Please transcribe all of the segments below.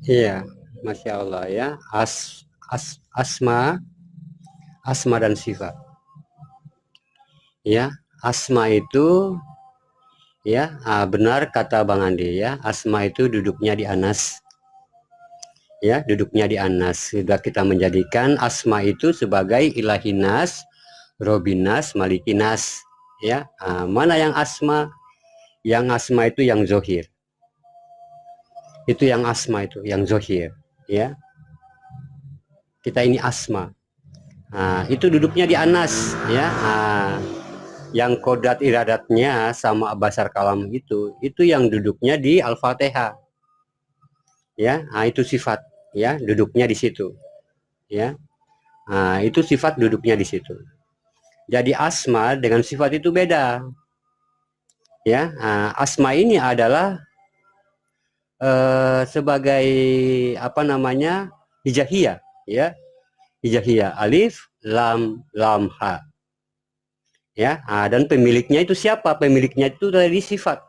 Iya, Masya Allah ya. Asma, asma dan sifat. Ya, asma itu ya benar kata Bang Andi ya. Asma itu duduknya di Anas. Ya, duduknya di Anas. Sudah kita menjadikan asma itu sebagai ilahinas, robinas, malikinas. Ya, mana yang asma? Yang asma itu yang zohir. Itu yang asma itu, yang zohir. Ya, kita ini asma. Itu duduknya di Anas ya. Yang kodat iradatnya sama basar kalam itu yang duduknya di Al-Fatihah ya. Itu sifat ya, duduknya di situ ya. Itu sifat duduknya di situ. Jadi asma dengan sifat itu beda ya. Asma ini adalah sebagai apa namanya, hijaiyah ya, hijaiyah alif lam lam ha ya. Dan pemiliknya itu siapa? Pemiliknya itu dari sifat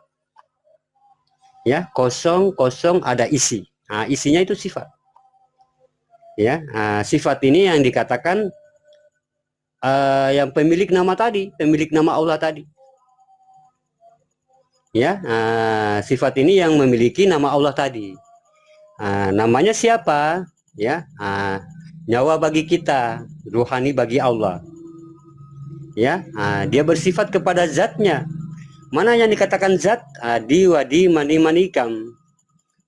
ya. Kosong kosong ada isi. Isinya itu sifat ya. Sifat ini yang dikatakan yang pemilik nama tadi, pemilik nama Allah tadi ya. Sifat ini yang memiliki nama Allah tadi. Namanya siapa ya? Nyawa bagi kita, ruhani bagi Allah ya. Dia bersifat kepada zatnya. Mana yang dikatakan zat? Di wadi mani manikam,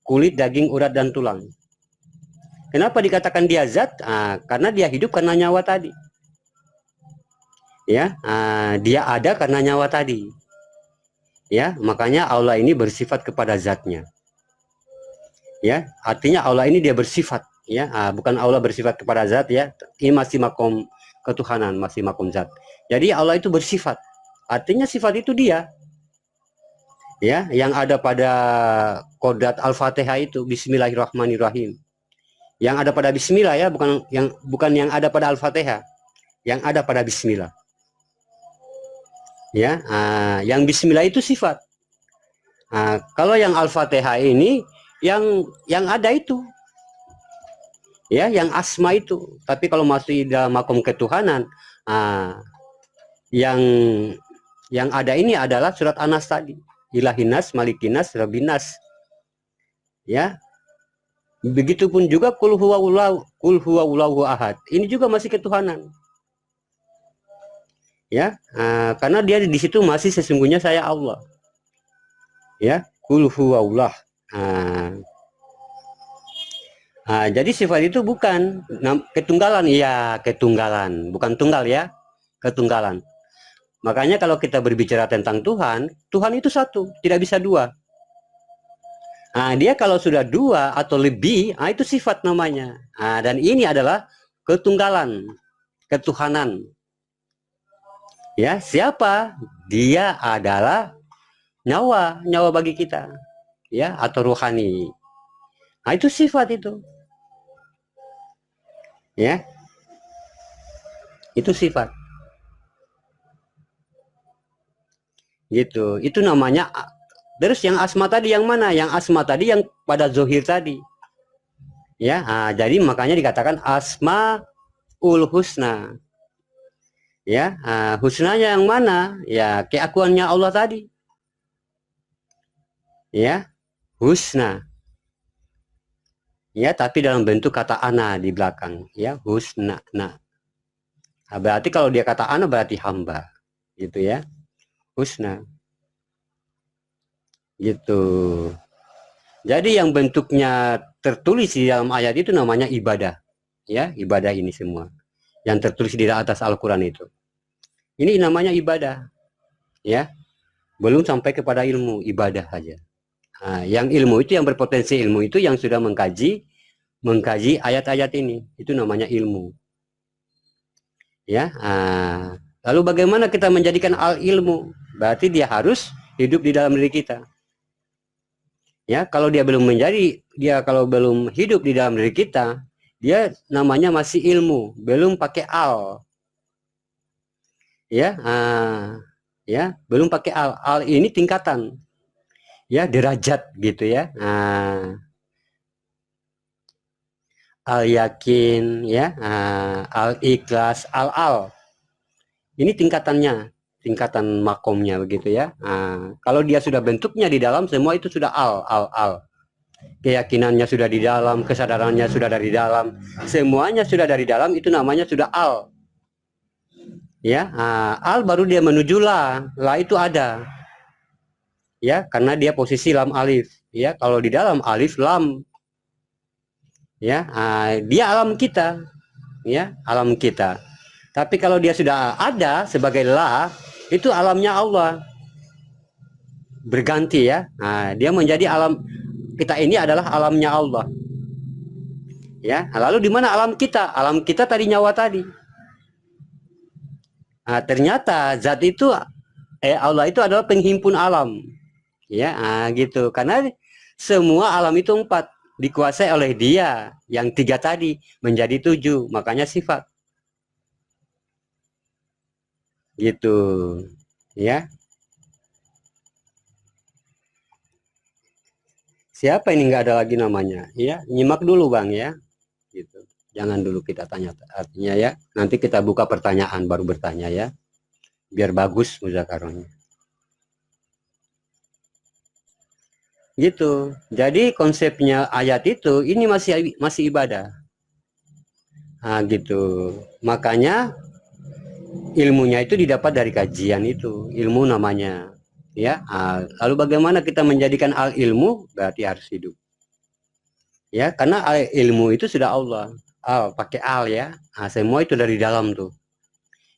kulit, daging, urat, dan tulang. Kenapa dikatakan dia zat? Karena dia hidup karena nyawa tadi ya. Dia ada karena nyawa tadi ya. Makanya Allah ini bersifat kepada zatnya ya. Artinya Allah ini dia bersifat ya. Bukan Allah bersifat kepada zat ya. Ini masih makom ketuhanan, masih makom zat. Jadi Allah itu bersifat, artinya sifat itu dia ya, yang ada pada kodat Al-Fatihah itu Bismillahirrahmanirrahim. Yang ada pada Bismillah ya, bukan yang ada pada Al-Fatihah, yang ada pada Bismillah ya. Yang Bismillah itu sifat. Kalau yang Al-Fatihah ini yang ada itu ya, yang asma itu. Tapi kalau masih dalam makom ketuhanan, yang ada ini adalah surat Anas tadi, ilahinas, malikinas, rabinas ya. Begitupun juga kul huwallahu ahad, ini juga masih ketuhanan ya. Karena dia di situ masih sesungguhnya saya Allah ya, kul huwallah. Jadi sifat itu bukan ketunggalan ya, ketunggalan, bukan tunggal ya, ketunggalan. Makanya kalau kita berbicara tentang Tuhan, Tuhan itu satu, tidak bisa dua. Dia kalau sudah dua atau lebih, itu sifat namanya. Dan ini adalah ketunggalan, ketuhanan. Ya, siapa? Dia adalah nyawa, nyawa bagi kita, ya, atau rohani. Itu sifat itu, ya, itu sifat. Gitu. Itu namanya. Terus yang asma tadi yang mana? Yang asma tadi yang pada zohir tadi. Ya, jadi makanya dikatakan asma ul husna. Ya, husnanya yang mana? Ya, keakuannya Allah tadi. Ya, husna. Ya, tapi dalam bentuk kata ana di belakang. Ya, husna. Nah, berarti kalau dia kata ana berarti hamba. Gitu ya. Husna. Gitu. Jadi yang bentuknya tertulis di dalam ayat itu namanya ibadah. Ya, ibadah ini semua. Yang tertulis di atas Al-Quran itu. Ini namanya ibadah. Ya, belum sampai kepada ilmu, ibadah saja. Yang ilmu itu, yang berpotensi ilmu itu yang sudah mengkaji ayat-ayat ini, itu namanya ilmu ya. Lalu bagaimana kita menjadikan al ilmu? Berarti dia harus hidup di dalam diri kita ya. Kalau dia kalau belum hidup di dalam diri kita, dia namanya masih ilmu, belum pakai al ya. Ya, belum pakai al ini tingkatan ya, derajat gitu ya. al-yakin, ya, al-ikhlas, al-al. Ini tingkatannya, tingkatan makomnya begitu ya. Kalau dia sudah bentuknya di dalam, semua itu sudah al. Keyakinannya sudah di dalam, kesadarannya sudah dari dalam, semuanya sudah dari dalam, itu namanya sudah al. Ya, al baru dia menuju la itu ada. Ya, karena dia posisi lam alif. Ya, kalau di dalam alif lam. Ya, dia alam kita. Ya, alam kita. Tapi kalau dia sudah ada sebagai la, itu alamnya Allah. Berganti ya. Dia menjadi alam kita ini adalah alamnya Allah. Ya, lalu di mana alam kita? Alam kita tadi nyawa tadi. Ternyata zat itu Allah itu adalah penghimpun alam. Ya, gitu. Karena semua alam itu 4 dikuasai oleh dia. Yang 3 tadi menjadi 7, makanya sifat. Gitu. Ya. Siapa ini nggak ada lagi namanya? Ya, nyimak dulu Bang ya. Gitu. Jangan dulu kita tanya artinya ya. Nanti kita buka pertanyaan baru bertanya ya. Biar bagus muzakarohnya. Gitu. Jadi konsepnya ayat itu ini masih ibadah. Gitu. Makanya ilmunya itu didapat dari kajian itu, ilmu namanya. Ya, lalu bagaimana kita menjadikan al ilmu? Berarti harus hidup. Ya, karena al ilmu itu sudah Allah. Al pakai al ya. Semua itu dari dalam tuh.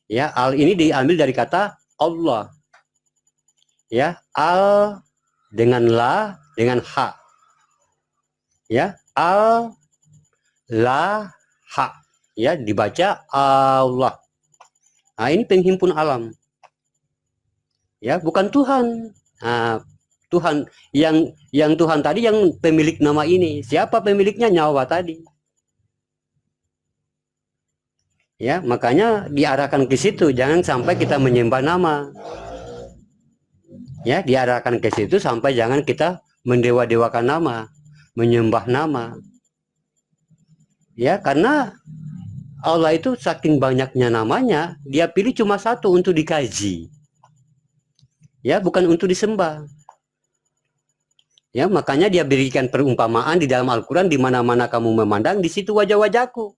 Ya, al ini diambil dari kata Allah. Ya, al dengan la dengan ha. Ya, al la ha. Ya, dibaca Allah. Ini penghimpun alam. Ya, bukan Tuhan. Tuhan yang Tuhan tadi yang pemilik nama ini. Siapa pemiliknya? Nyawa tadi. Ya, makanya diarahkan ke situ, jangan sampai kita menyembah nama. Ya, diarahkan ke situ sampai jangan kita mendewa-dewakan nama, menyembah nama. Ya, karena Allah itu saking banyaknya namanya, dia pilih cuma satu untuk dikaji. Ya, bukan untuk disembah. Ya, makanya dia berikan perumpamaan di dalam Al-Quran, di mana-mana kamu memandang, di situ wajah-wajahku.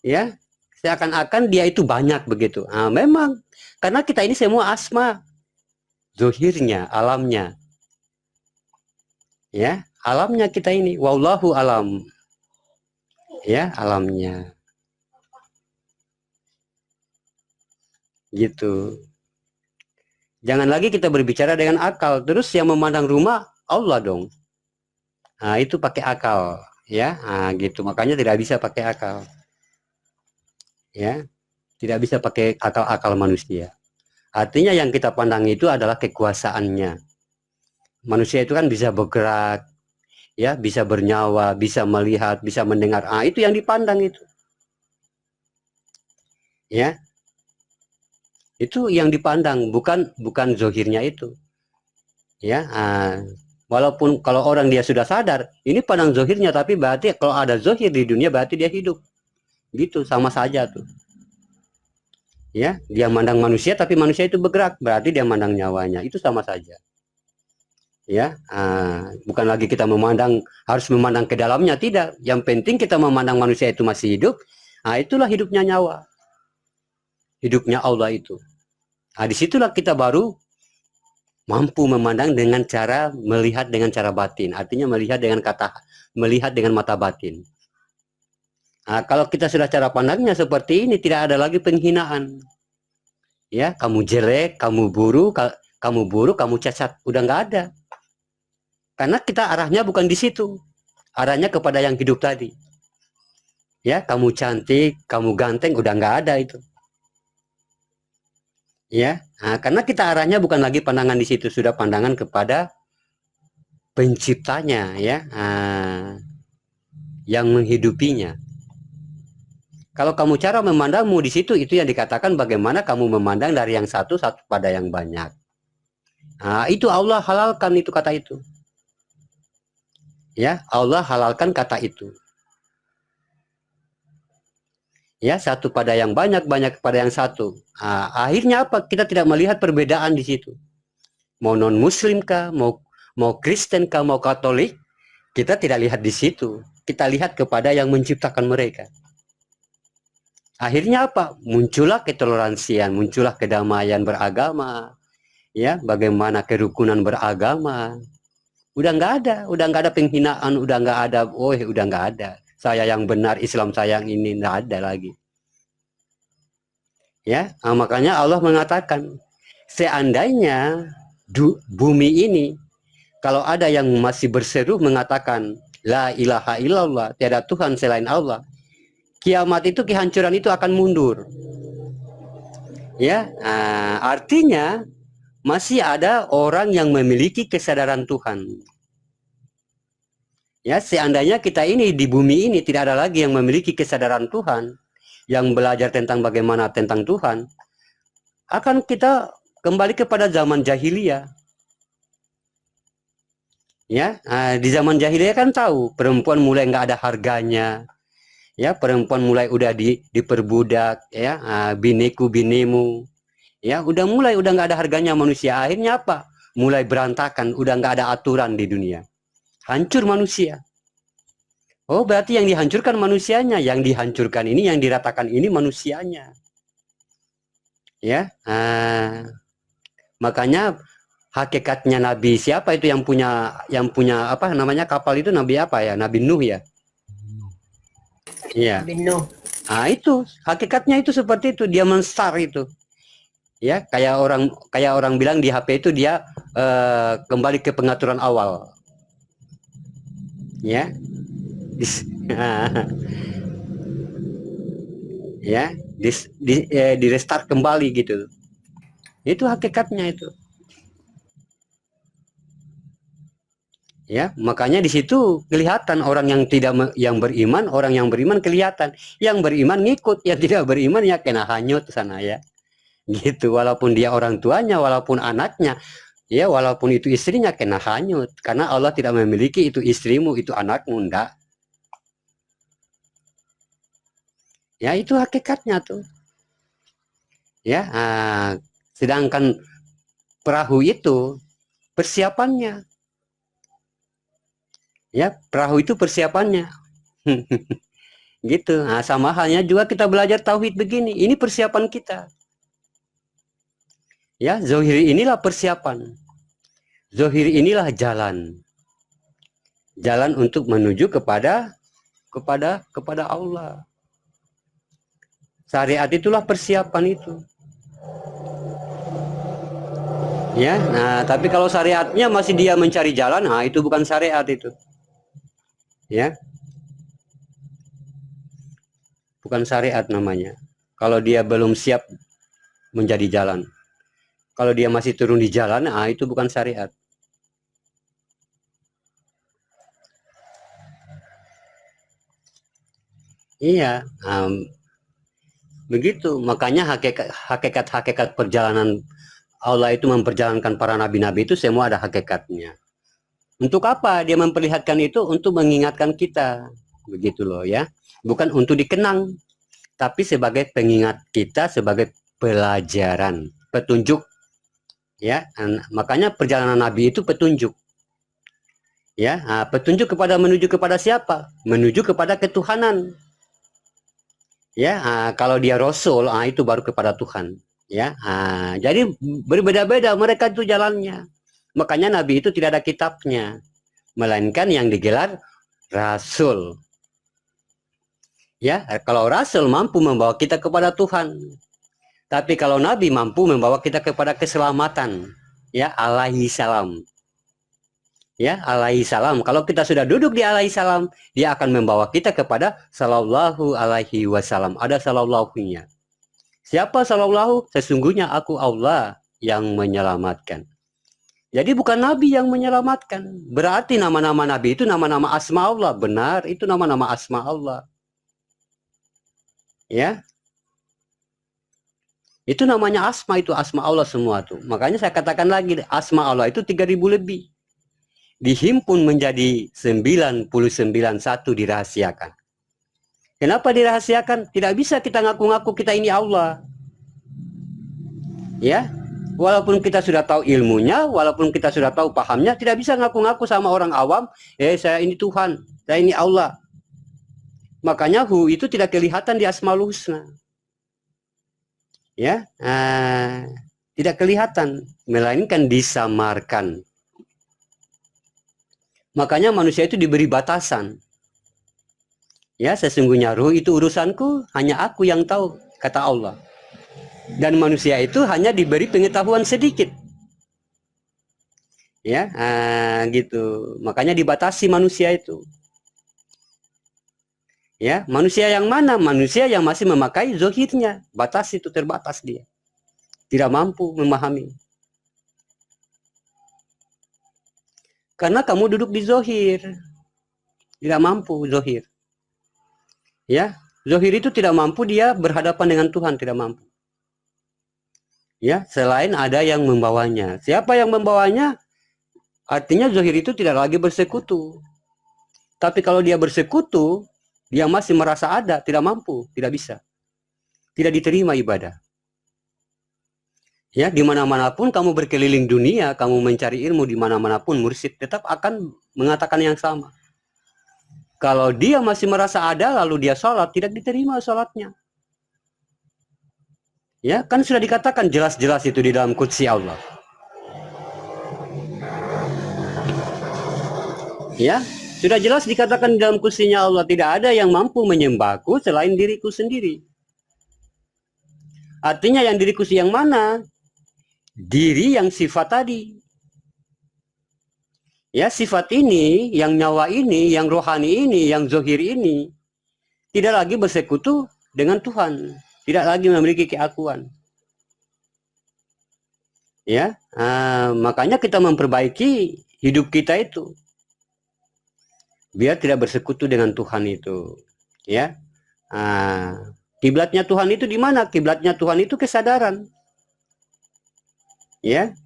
Ya, seakan-akan dia itu banyak begitu. Memang, karena kita ini semua asma, zohirnya, alamnya. Ya, alamnya kita ini, wallahu alam. Ya, alamnya. Gitu. Jangan lagi kita berbicara dengan akal. Terus yang memandang rumah Allah dong. Itu pakai akal, ya. Gitu. Makanya tidak bisa pakai akal. Ya. Tidak bisa pakai akal-akal manusia. Artinya yang kita pandang itu adalah kekuasaannya. Manusia itu kan bisa bergerak, ya, bisa bernyawa, bisa melihat, bisa mendengar. Itu yang dipandang itu. Ya. Itu yang dipandang, bukan zohirnya itu. Ya, walaupun kalau orang dia sudah sadar, ini pandang zohirnya, tapi berarti kalau ada zohir di dunia berarti dia hidup. Gitu, sama saja tuh. Ya, dia mandang manusia tapi manusia itu bergerak, berarti dia mandang nyawanya. Itu sama saja. Ya, bukan lagi kita harus memandang ke dalamnya, tidak. Yang penting kita memandang manusia itu masih hidup. Itulah hidupnya nyawa. Hidupnya Allah itu. Disitulah kita baru mampu memandang dengan cara melihat dengan cara batin. Artinya melihat dengan mata batin. Kalau kita sudah cara pandangnya seperti ini, tidak ada lagi penghinaan. Ya, kamu jelek, kamu buruk, kamu cacat, udah nggak ada. Karena kita arahnya bukan di situ. Arahnya kepada yang hidup tadi. Ya, kamu cantik, kamu ganteng, udah nggak ada itu. Ya, karena kita arahnya bukan lagi pandangan di situ, sudah pandangan kepada penciptanya, ya, yang menghidupinya. Kalau kamu cara memandangmu di situ, itu yang dikatakan bagaimana kamu memandang dari yang satu pada yang banyak. Itu Allah halalkan itu kata itu. Ya, Allah halalkan kata itu. Ya, satu pada yang banyak, banyak pada yang satu. Akhirnya apa? Kita tidak melihat perbedaan di situ. Mau non Muslim kah, mau Kristen kah, mau Katolik, kita tidak lihat di situ. Kita lihat kepada yang menciptakan mereka. Akhirnya apa? Muncullah ketoleransian, muncullah kedamaian beragama, ya, bagaimana kerukunan beragama. Udah nggak ada penghinaan, udah nggak ada, udah nggak ada. Saya yang benar, Islam saya yang ini, nggak ada lagi. Ya, makanya Allah mengatakan, seandainya bumi ini, kalau ada yang masih berseru mengatakan, la ilaha illallah, tiada Tuhan selain Allah, kiamat itu, kehancuran itu akan mundur. Ya, artinya masih ada orang yang memiliki kesadaran Tuhan. Ya, seandainya kita ini di bumi ini tidak ada lagi yang memiliki kesadaran Tuhan, yang belajar tentang bagaimana tentang Tuhan, akan kita kembali kepada zaman jahiliyah. Ya, di zaman jahiliyah kan tahu perempuan mulai nggak ada harganya. Ya, perempuan mulai udah diperbudak, ya, bineku binemu. Ya, udah nggak ada harganya manusia. Akhirnya apa? Mulai berantakan, udah nggak ada aturan di dunia. Hancur manusia. Oh, berarti yang dihancurkan manusianya, yang dihancurkan ini, yang diratakan ini manusianya. Ya, makanya hakikatnya Nabi siapa itu yang punya apa namanya kapal itu, Nabi apa ya? Nabi Nuh ya. Iya. Nabi Nuh. Itu hakikatnya itu seperti itu, dia menstar itu. Ya, kayak orang bilang di HP itu dia kembali ke pengaturan awal. Ya. Ya, di restart kembali gitu. Itu hakikatnya itu. Ya, makanya di situ kelihatan orang yang beriman, orang yang beriman kelihatan. Yang beriman ngikut, yang tidak beriman ya kena hanyut sana ya. Gitu, walaupun dia orang tuanya, walaupun anaknya, ya walaupun itu istrinya kena hanyut. Karena Allah tidak memiliki itu istrimu, itu anakmu, enggak. Ya, itu hakikatnya tuh. Ya, sedangkan perahu itu persiapannya. Ya, perahu itu persiapannya. Gitu. Sama halnya juga kita belajar tauhid begini. Ini persiapan kita. Ya, zohir inilah persiapan. Zohir inilah jalan. Jalan untuk menuju kepada Allah. Syariat itulah persiapan itu. Ya, tapi kalau syariatnya masih dia mencari jalan, itu bukan syariat itu. Ya, bukan syariat namanya. Kalau dia belum siap menjadi jalan, kalau dia masih turun di jalan, itu bukan syariat. Iya, begitu. Makanya hakikat perjalanan Allah itu memperjalankan para nabi-nabi itu semua ada hakikatnya. Untuk apa dia memperlihatkan itu? Untuk mengingatkan kita, begitu loh ya. Bukan untuk dikenang, tapi sebagai pengingat kita, sebagai pelajaran, petunjuk. Ya, makanya perjalanan Nabi itu petunjuk. Ya, petunjuk menuju kepada siapa? Menuju kepada ketuhanan. Ya, kalau dia Rasul, itu baru kepada Tuhan. Ya, jadi berbeda-beda mereka itu jalannya. Makanya Nabi itu tidak ada kitabnya, melainkan yang digelar Rasul. Ya, kalau Rasul mampu membawa kita kepada Tuhan, tapi kalau Nabi mampu membawa kita kepada keselamatan. Ya, alaihi salam. Ya, alaihi salam. Kalau kita sudah duduk di alaihi salam, dia akan membawa kita kepada sallallahu alaihi wasallam. Ada sallallahu-nya. Siapa sallallahu? Sesungguhnya aku Allah yang menyelamatkan. Jadi bukan Nabi yang menyelamatkan. Berarti nama-nama Nabi itu nama-nama asma Allah. Benar, itu nama-nama asma Allah. Ya. Itu namanya asma, itu asma Allah semua tuh. Makanya saya katakan lagi, asma Allah itu 3000 lebih. Dihimpun menjadi 99, satu dirahasiakan. Kenapa dirahasiakan? Tidak bisa kita ngaku-ngaku kita ini Allah. Ya, walaupun kita sudah tahu ilmunya, walaupun kita sudah tahu pahamnya, tidak bisa ngaku-ngaku sama orang awam, saya ini Tuhan, saya ini Allah. Makanya hu itu tidak kelihatan di Asmaul Husna. Ya, tidak kelihatan, melainkan disamarkan. Makanya manusia itu diberi batasan. Ya, sesungguhnya ruh itu urusanku, hanya aku yang tahu, kata Allah. Dan manusia itu hanya diberi pengetahuan sedikit. Ya, gitu. Makanya dibatasi manusia itu. Ya, manusia yang mana? Manusia yang masih memakai zohirnya. Batas itu terbatas dia. Tidak mampu memahami. Karena kamu duduk di zohir. Tidak mampu zohir. Ya, zohir itu tidak mampu, dia berhadapan dengan Tuhan, tidak mampu. Ya, selain ada yang membawanya. Siapa yang membawanya? Artinya zohir itu tidak lagi bersekutu. Tapi kalau dia bersekutu, dia masih merasa ada, tidak mampu, tidak bisa. Tidak diterima ibadah. Ya, dimana-mana pun kamu berkeliling dunia, kamu mencari ilmu dimana-mana pun, mursyid tetap akan mengatakan yang sama. Kalau dia masih merasa ada, lalu dia sholat, tidak diterima sholatnya. Ya, kan sudah dikatakan jelas-jelas itu di dalam qudsi Allah. Ya, sudah jelas dikatakan di dalam qudsinya Allah, tidak ada yang mampu menyembahku selain diriku sendiri. Artinya yang diriku yang mana? Diri yang sifat tadi. Ya, sifat ini, yang nyawa ini, yang rohani ini, yang zohir ini, tidak lagi bersekutu dengan Tuhan, tidak lagi memiliki keakuan. Ya, makanya kita memperbaiki hidup kita itu, biar tidak bersekutu dengan Tuhan itu. Ya, kiblatnya Tuhan itu di mana? Kiblatnya Tuhan itu kesadaran. Ya,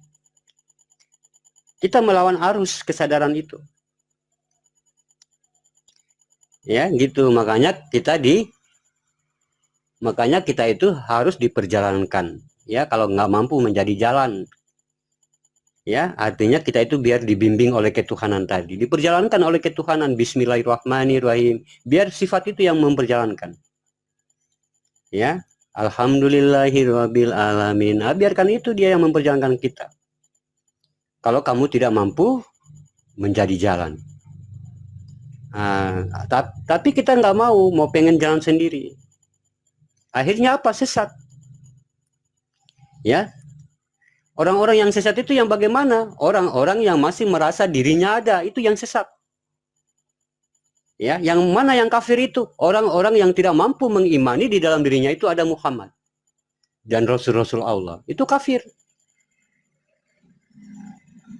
kita melawan arus kesadaran itu. Ya, gitu. Makanya kita itu harus diperjalankan. Ya, kalau nggak mampu menjadi jalan. Ya, artinya kita itu biar dibimbing oleh ketuhanan tadi. Diperjalankan oleh ketuhanan. Bismillahirrahmanirrahim. Biar sifat itu yang memperjalankan. Ya, alhamdulillahirabbil alamin. Biarkan itu dia yang memperjalankan kita. Kalau kamu tidak mampu menjadi jalan. Tapi kita nggak mau pengen jalan sendiri. Akhirnya apa? Sesat. Ya, orang-orang yang sesat itu yang bagaimana? Orang-orang yang masih merasa dirinya ada, itu yang sesat. Ya, yang mana yang kafir itu? Orang-orang yang tidak mampu mengimani di dalam dirinya itu ada Muhammad dan Rasul-Rasul Allah. Itu kafir.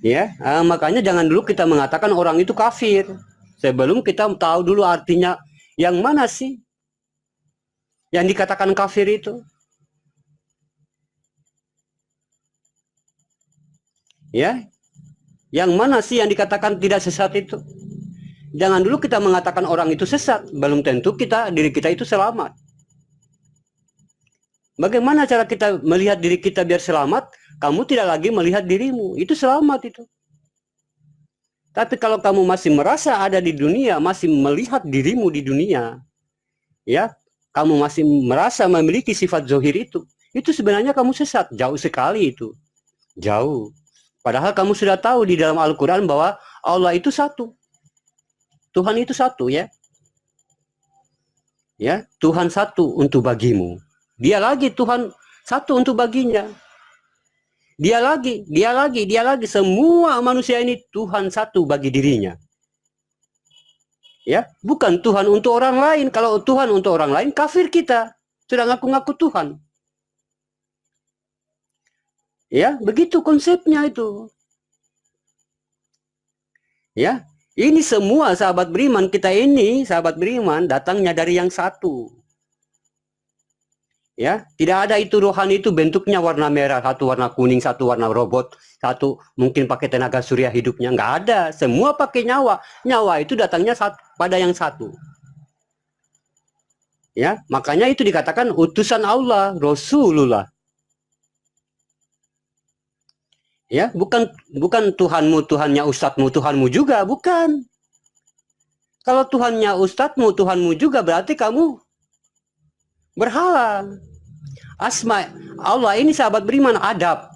Ya, makanya jangan dulu kita mengatakan orang itu kafir sebelum kita tahu dulu artinya yang mana sih yang dikatakan kafir itu. Ya, yang mana sih yang dikatakan tidak sesat itu? Jangan dulu kita mengatakan orang itu sesat, belum tentu diri kita itu selamat. Bagaimana cara kita melihat diri kita biar selamat? Kamu tidak lagi melihat dirimu, itu selamat itu. Tapi kalau kamu masih merasa ada di dunia, masih melihat dirimu di dunia, ya, kamu masih merasa memiliki sifat zohir itu sebenarnya kamu sesat, jauh sekali itu, jauh. Padahal kamu sudah tahu di dalam Al-Quran bahwa Allah itu satu, Tuhan itu satu, ya. Ya, Tuhan satu untuk bagimu. Dia lagi Tuhan satu untuk baginya. Dia lagi. Semua manusia ini Tuhan satu bagi dirinya. Ya, bukan Tuhan untuk orang lain. Kalau Tuhan untuk orang lain, kafir kita. Sudah ngaku-ngaku Tuhan. Ya, begitu konsepnya itu. Ya, ini semua sahabat beriman kita ini, sahabat beriman datangnya dari yang satu. Ya, tidak ada itu rohani itu bentuknya warna merah, satu warna kuning, satu warna robot, satu mungkin pakai tenaga surya hidupnya, nggak ada. Semua pakai nyawa. Nyawa itu datangnya pada yang satu. Ya, makanya itu dikatakan utusan Allah, Rasulullah. Ya, bukan Tuhanmu, Tuhannya ustadzmu, Tuhanmu juga, bukan. Kalau Tuhannya ustadzmu, Tuhanmu juga, berarti kamu berhala. Asma Allah ini, sahabat beriman, adab.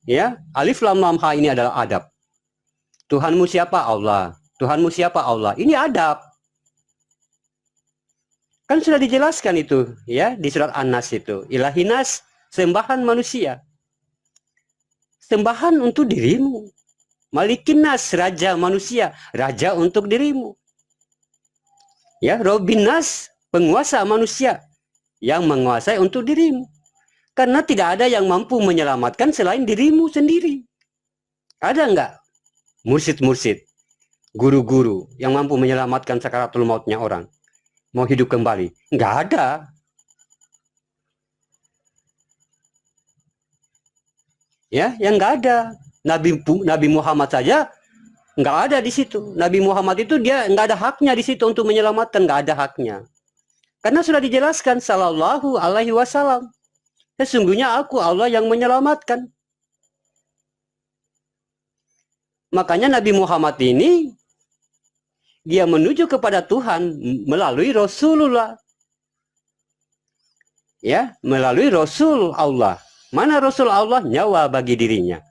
Ya, alif lam lam ha ini adalah adab. Tuhanmu siapa? Allah. Tuhanmu siapa? Allah. Ini adab. Kan sudah dijelaskan itu, ya, di surat An-Nas itu. Ilahinas, sembahan manusia. Sembahan untuk dirimu. Malikinas, raja manusia, raja untuk dirimu. Ya, Robbinas, penguasa manusia yang menguasai untuk dirimu. Karena tidak ada yang mampu menyelamatkan selain dirimu sendiri. Ada enggak mursyid-mursyid, guru-guru yang mampu menyelamatkan sakaratul mautnya orang? Mau hidup kembali? Enggak ada. Ya, yang enggak ada. Nabi Muhammad saja nggak ada di situ. Nabi Muhammad itu dia nggak ada haknya di situ untuk menyelamatkan, nggak ada haknya. Karena sudah dijelaskan sallallahu alaihi wasallam. Sesungguhnya aku Allah yang menyelamatkan. Makanya Nabi Muhammad ini dia menuju kepada Tuhan melalui Rasulullah. Ya, melalui Rasul Allah. Mana Rasul Allah? Nyawa bagi dirinya.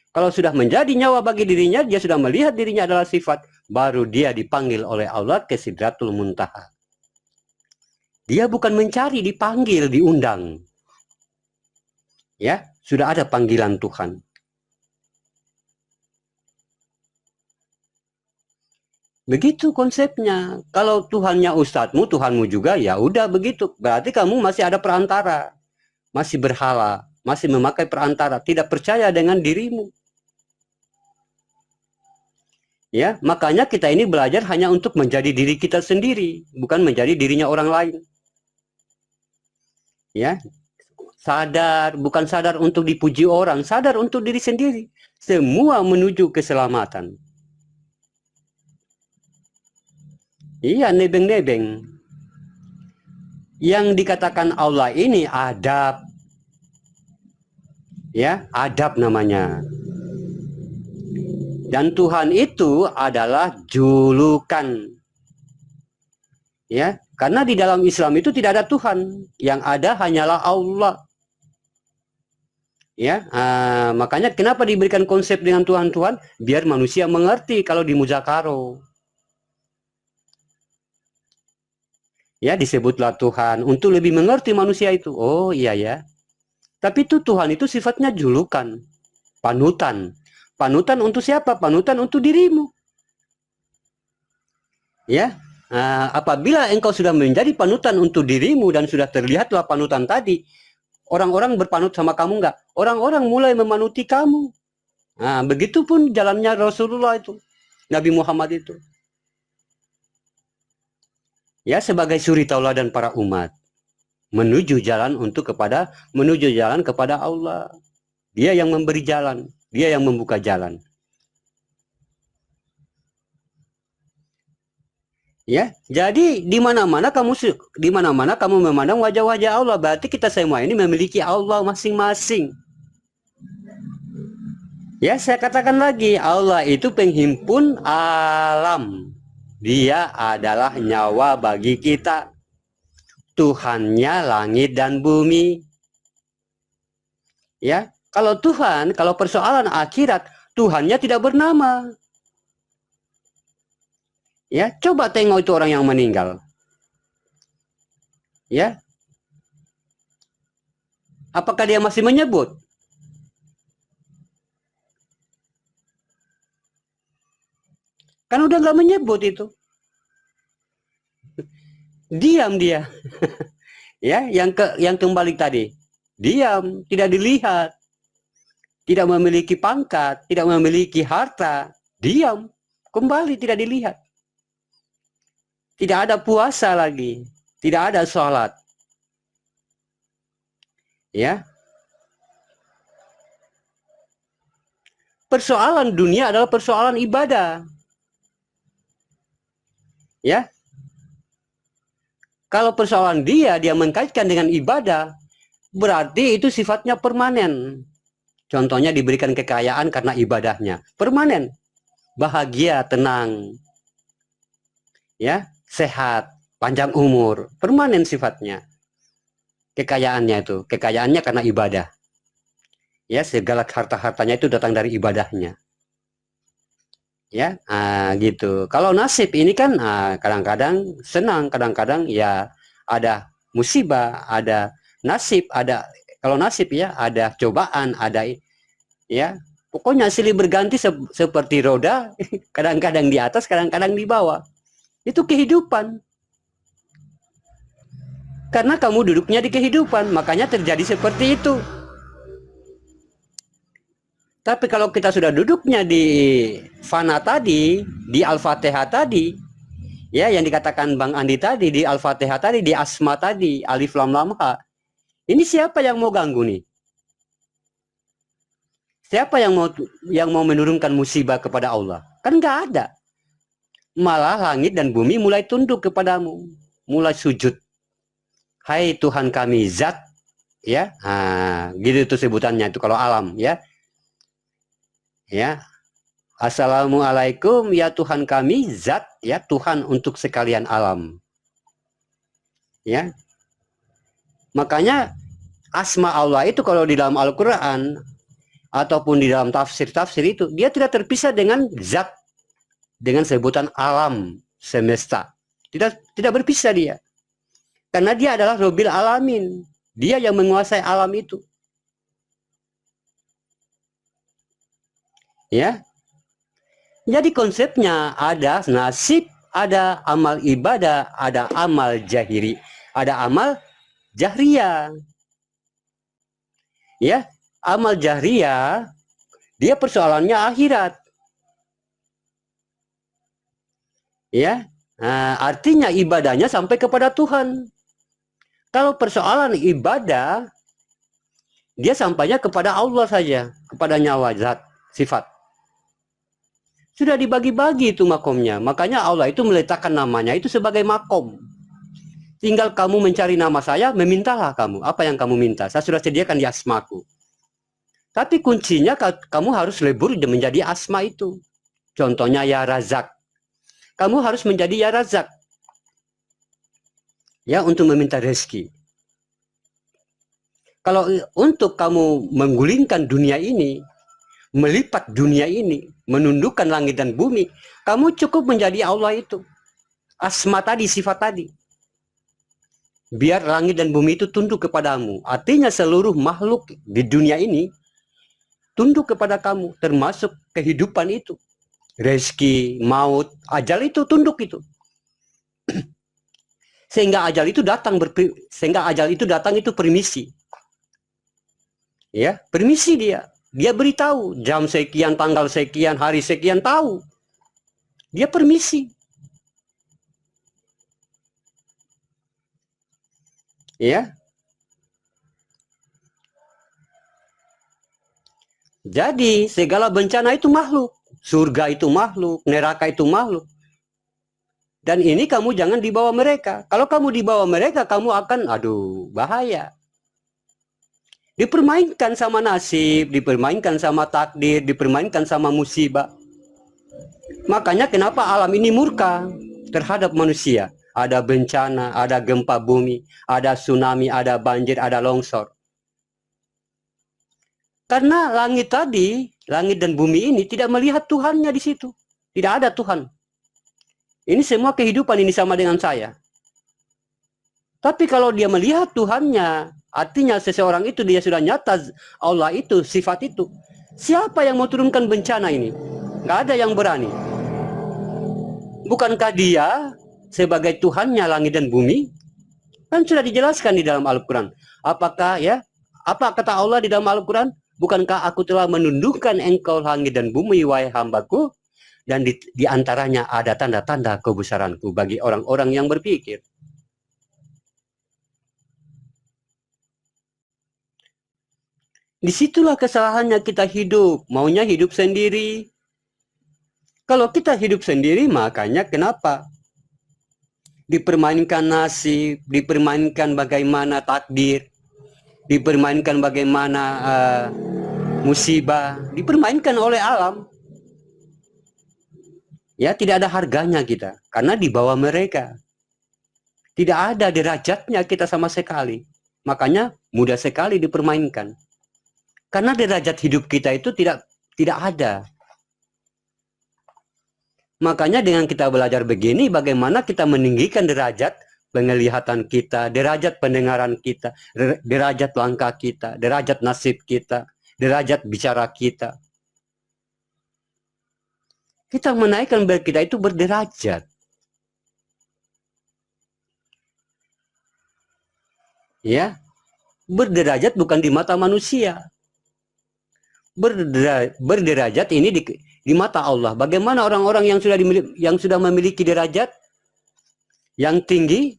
Kalau sudah menjadi nyawa bagi dirinya, dia sudah melihat dirinya adalah sifat, baru dia dipanggil oleh Allah ke Sidratul Muntaha. Dia bukan mencari, dipanggil, diundang. Ya, sudah ada panggilan Tuhan. Begitu konsepnya. Kalau Tuhannya ustadzmu, Tuhanmu juga, ya udah begitu. Berarti kamu masih ada perantara, masih berhala, masih memakai perantara, tidak percaya dengan dirimu. Ya, makanya kita ini belajar hanya untuk menjadi diri kita sendiri, bukan menjadi dirinya orang lain. Ya, sadar, bukan sadar untuk dipuji orang, sadar untuk diri sendiri. Semua menuju keselamatan. Iya, nebeng-nebeng. Yang dikatakan Allah ini adab. Ya, adab namanya. Dan Tuhan itu adalah julukan. Ya, karena di dalam Islam itu tidak ada Tuhan, yang ada hanyalah Allah. Ya, makanya kenapa diberikan konsep dengan Tuhan-Tuhan? Biar manusia mengerti kalau di Muzakaro. Ya, disebutlah Tuhan untuk lebih mengerti manusia itu. Oh iya ya. Tapi itu Tuhan itu sifatnya julukan, panutan. Panutan untuk siapa? Panutan untuk dirimu. Ya, apabila engkau sudah menjadi panutan untuk dirimu dan sudah terlihatlah panutan tadi, orang-orang berpanut sama kamu enggak? Orang-orang mulai memanuti kamu. Nah, begitupun jalannya Rasulullah itu, Nabi Muhammad itu. Ya, sebagai suri tauladan para umat, menuju jalan kepada Allah. Dia yang memberi jalan, dia yang membuka jalan. Ya, jadi di mana-mana kamu memandang wajah-wajah Allah, berarti kita semua ini memiliki Allah masing-masing. Ya, saya katakan lagi, Allah itu penghimpun alam. Dia adalah nyawa bagi kita. Tuhannya langit dan bumi. Ya, kalau persoalan akhirat, Tuhannya tidak bernama. Ya, coba tengok itu orang yang meninggal. Ya, apakah dia masih menyebut? Kan udah nggak menyebut itu. Diam dia. Ya, yang kembali tadi. Diam, tidak dilihat. Tidak memiliki pangkat, tidak memiliki harta. Diam, kembali tidak dilihat. Tidak ada puasa lagi, tidak ada sholat. Ya. Persoalan dunia adalah persoalan ibadah. Ya. Kalau persoalan dia mengkaitkan dengan ibadah, berarti itu sifatnya permanen. Contohnya diberikan kekayaan karena ibadahnya, permanen. Bahagia, tenang, ya, sehat, panjang umur, permanen sifatnya. Kekayaannya itu, kekayaannya karena ibadah. Ya, segala harta-hartanya itu datang dari ibadahnya. Ya, gitu. Kalau nasib ini kan kadang-kadang senang, kadang-kadang ya ada musibah, ada nasib, ada kalau nasib ya ada cobaan, ada ya pokoknya silih berganti seperti roda, kadang-kadang di atas, kadang-kadang di bawah. Itu kehidupan. Karena kamu duduknya di kehidupan, makanya terjadi seperti itu. Tapi kalau kita sudah duduknya di fana tadi, di Al-Fatihah tadi, ya yang dikatakan Bang Andi tadi, di Al-Fatihah tadi, di Asma tadi, Alif Lam Lam Ha. Ini siapa yang mau ganggu nih? Siapa yang mau menurunkan musibah kepada Allah? Kan nggak ada. Malah langit dan bumi mulai tunduk kepadamu, mulai sujud. Hai Tuhan kami Zat, ya, gitu itu sebutannya itu kalau alam, ya. Ya, Assalamualaikum ya Tuhan kami Zat, ya Tuhan untuk sekalian alam. Ya. Makanya asma Allah itu kalau di dalam Al-Qur'an ataupun di dalam tafsir-tafsir itu dia tidak terpisah dengan Zat, dengan sebutan alam semesta. Tidak berpisah dia. Karena dia adalah Rabbil Alamin. Dia yang menguasai alam itu. Ya. Jadi konsepnya ada nasib, ada amal ibadah, ada amal jahiri, ada amal jahriyah. Ya, amal jahriyah dia persoalannya akhirat. Ya. Artinya ibadahnya sampai kepada Tuhan. Kalau persoalan ibadah dia sampainya kepada Allah saja, kepada nyawa zat, sifat. Sudah dibagi-bagi itu makomnya. Makanya Allah itu meletakkan namanya itu sebagai makom. Tinggal kamu mencari nama saya, memintalah kamu. Apa yang kamu minta? Saya sudah sediakan di asmaku. Tapi kuncinya kamu harus lebur menjadi asma itu. Contohnya ya Razak. Kamu harus menjadi ya Razak. Ya, untuk meminta rezeki. Kalau untuk kamu menggulingkan dunia ini, melipat dunia ini, menundukkan langit dan bumi, kamu cukup menjadi Allah itu. Asma tadi, sifat tadi. Biar langit dan bumi itu tunduk kepadamu. Artinya seluruh makhluk di dunia ini tunduk kepada kamu, termasuk kehidupan itu. Rezeki, maut, ajal itu tunduk itu. Sehingga ajal itu datang itu permisi. Ya, permisi dia. Dia beritahu jam sekian, tanggal sekian, hari sekian, tahu. Dia permisi. Ya. Jadi segala bencana itu makhluk. Surga itu makhluk, neraka itu makhluk. Dan ini kamu jangan dibawa mereka. Kalau kamu dibawa mereka, kamu akan, bahaya. Dipermainkan sama nasib, dipermainkan sama takdir, dipermainkan sama musibah. Makanya kenapa alam ini murka terhadap manusia. Ada bencana, ada gempa bumi, ada tsunami, ada banjir, ada longsor. Karena langit tadi, langit dan bumi ini tidak melihat Tuhannya di situ. Tidak ada Tuhan. Ini semua kehidupan ini sama dengan saya. Tapi kalau dia melihat Tuhannya, artinya seseorang itu dia sudah nyata Allah itu, sifat itu. Siapa yang mau turunkan bencana ini? Gak ada yang berani. Bukankah dia sebagai Tuhannya langit dan bumi? Kan sudah dijelaskan di dalam Al-Quran. Apakah ya? Apa kata Allah di dalam Al-Quran? Bukankah aku telah menundukkan engkau langit dan bumi, wahai hambaku? Dan di antaranya ada tanda-tanda kebesaranku bagi orang-orang yang berpikir. Disitulah kesalahannya kita hidup. Maunya hidup sendiri. Kalau kita hidup sendiri, makanya kenapa? dipermainkan nasib, dipermainkan bagaimana takdir, dipermainkan bagaimana musibah, dipermainkan oleh alam. Ya, tidak ada harganya kita, karena di bawah mereka. Tidak ada derajatnya kita sama sekali. Makanya mudah sekali dipermainkan. Karena derajat hidup kita itu tidak ada. Makanya dengan kita belajar begini, bagaimana kita meninggikan derajat penglihatan kita, derajat pendengaran kita, derajat langkah kita, derajat nasib kita, derajat bicara kita. Kita menaikkan kita itu berderajat. Ya, berderajat bukan di mata manusia. Berderajat ini di mata Allah. Bagaimana orang-orang yang sudah memiliki derajat yang tinggi?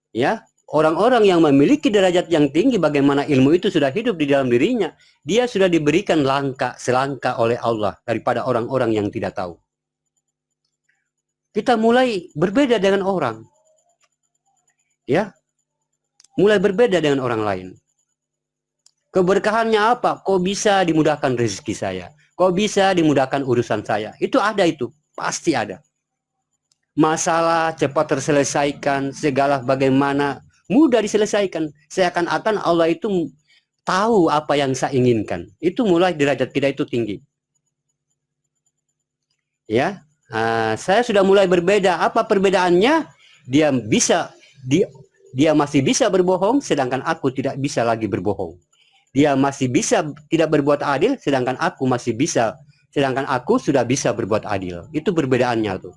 Ya, orang-orang yang memiliki derajat yang tinggi, bagaimana ilmu itu sudah hidup di dalam dirinya, dia sudah diberikan selangkah oleh Allah daripada orang-orang yang tidak tahu. Kita mulai berbeda dengan orang. Ya, mulai berbeda dengan orang lain. Keberkahannya apa? Kok bisa dimudahkan rezeki saya? Kok bisa dimudahkan urusan saya? Itu ada, itu pasti ada. Masalah cepat terselesaikan, segala bagaimana mudah diselesaikan. Seakan-akan Allah itu tahu apa yang saya inginkan. Itu mulai derajat kita itu tinggi. Ya, saya sudah mulai berbeda. Apa perbedaannya? Dia masih bisa berbohong, sedangkan aku tidak bisa lagi berbohong. Dia masih bisa tidak berbuat adil, sedangkan aku masih bisa. Sedangkan aku sudah bisa berbuat adil. Itu perbedaannya tuh.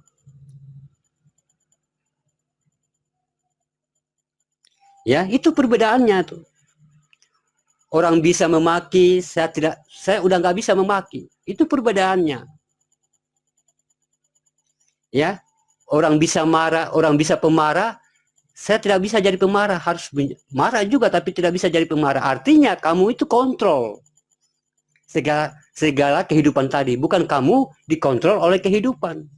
Ya, itu perbedaannya tuh. Orang bisa memaki, saya udah nggak bisa memaki. Itu perbedaannya. Ya, orang bisa marah, orang bisa pemarah. Saya tidak bisa jadi pemarah, harus marah juga tapi tidak bisa jadi pemarah. Artinya kamu itu kontrol segala kehidupan tadi. Bukan kamu dikontrol oleh kehidupan.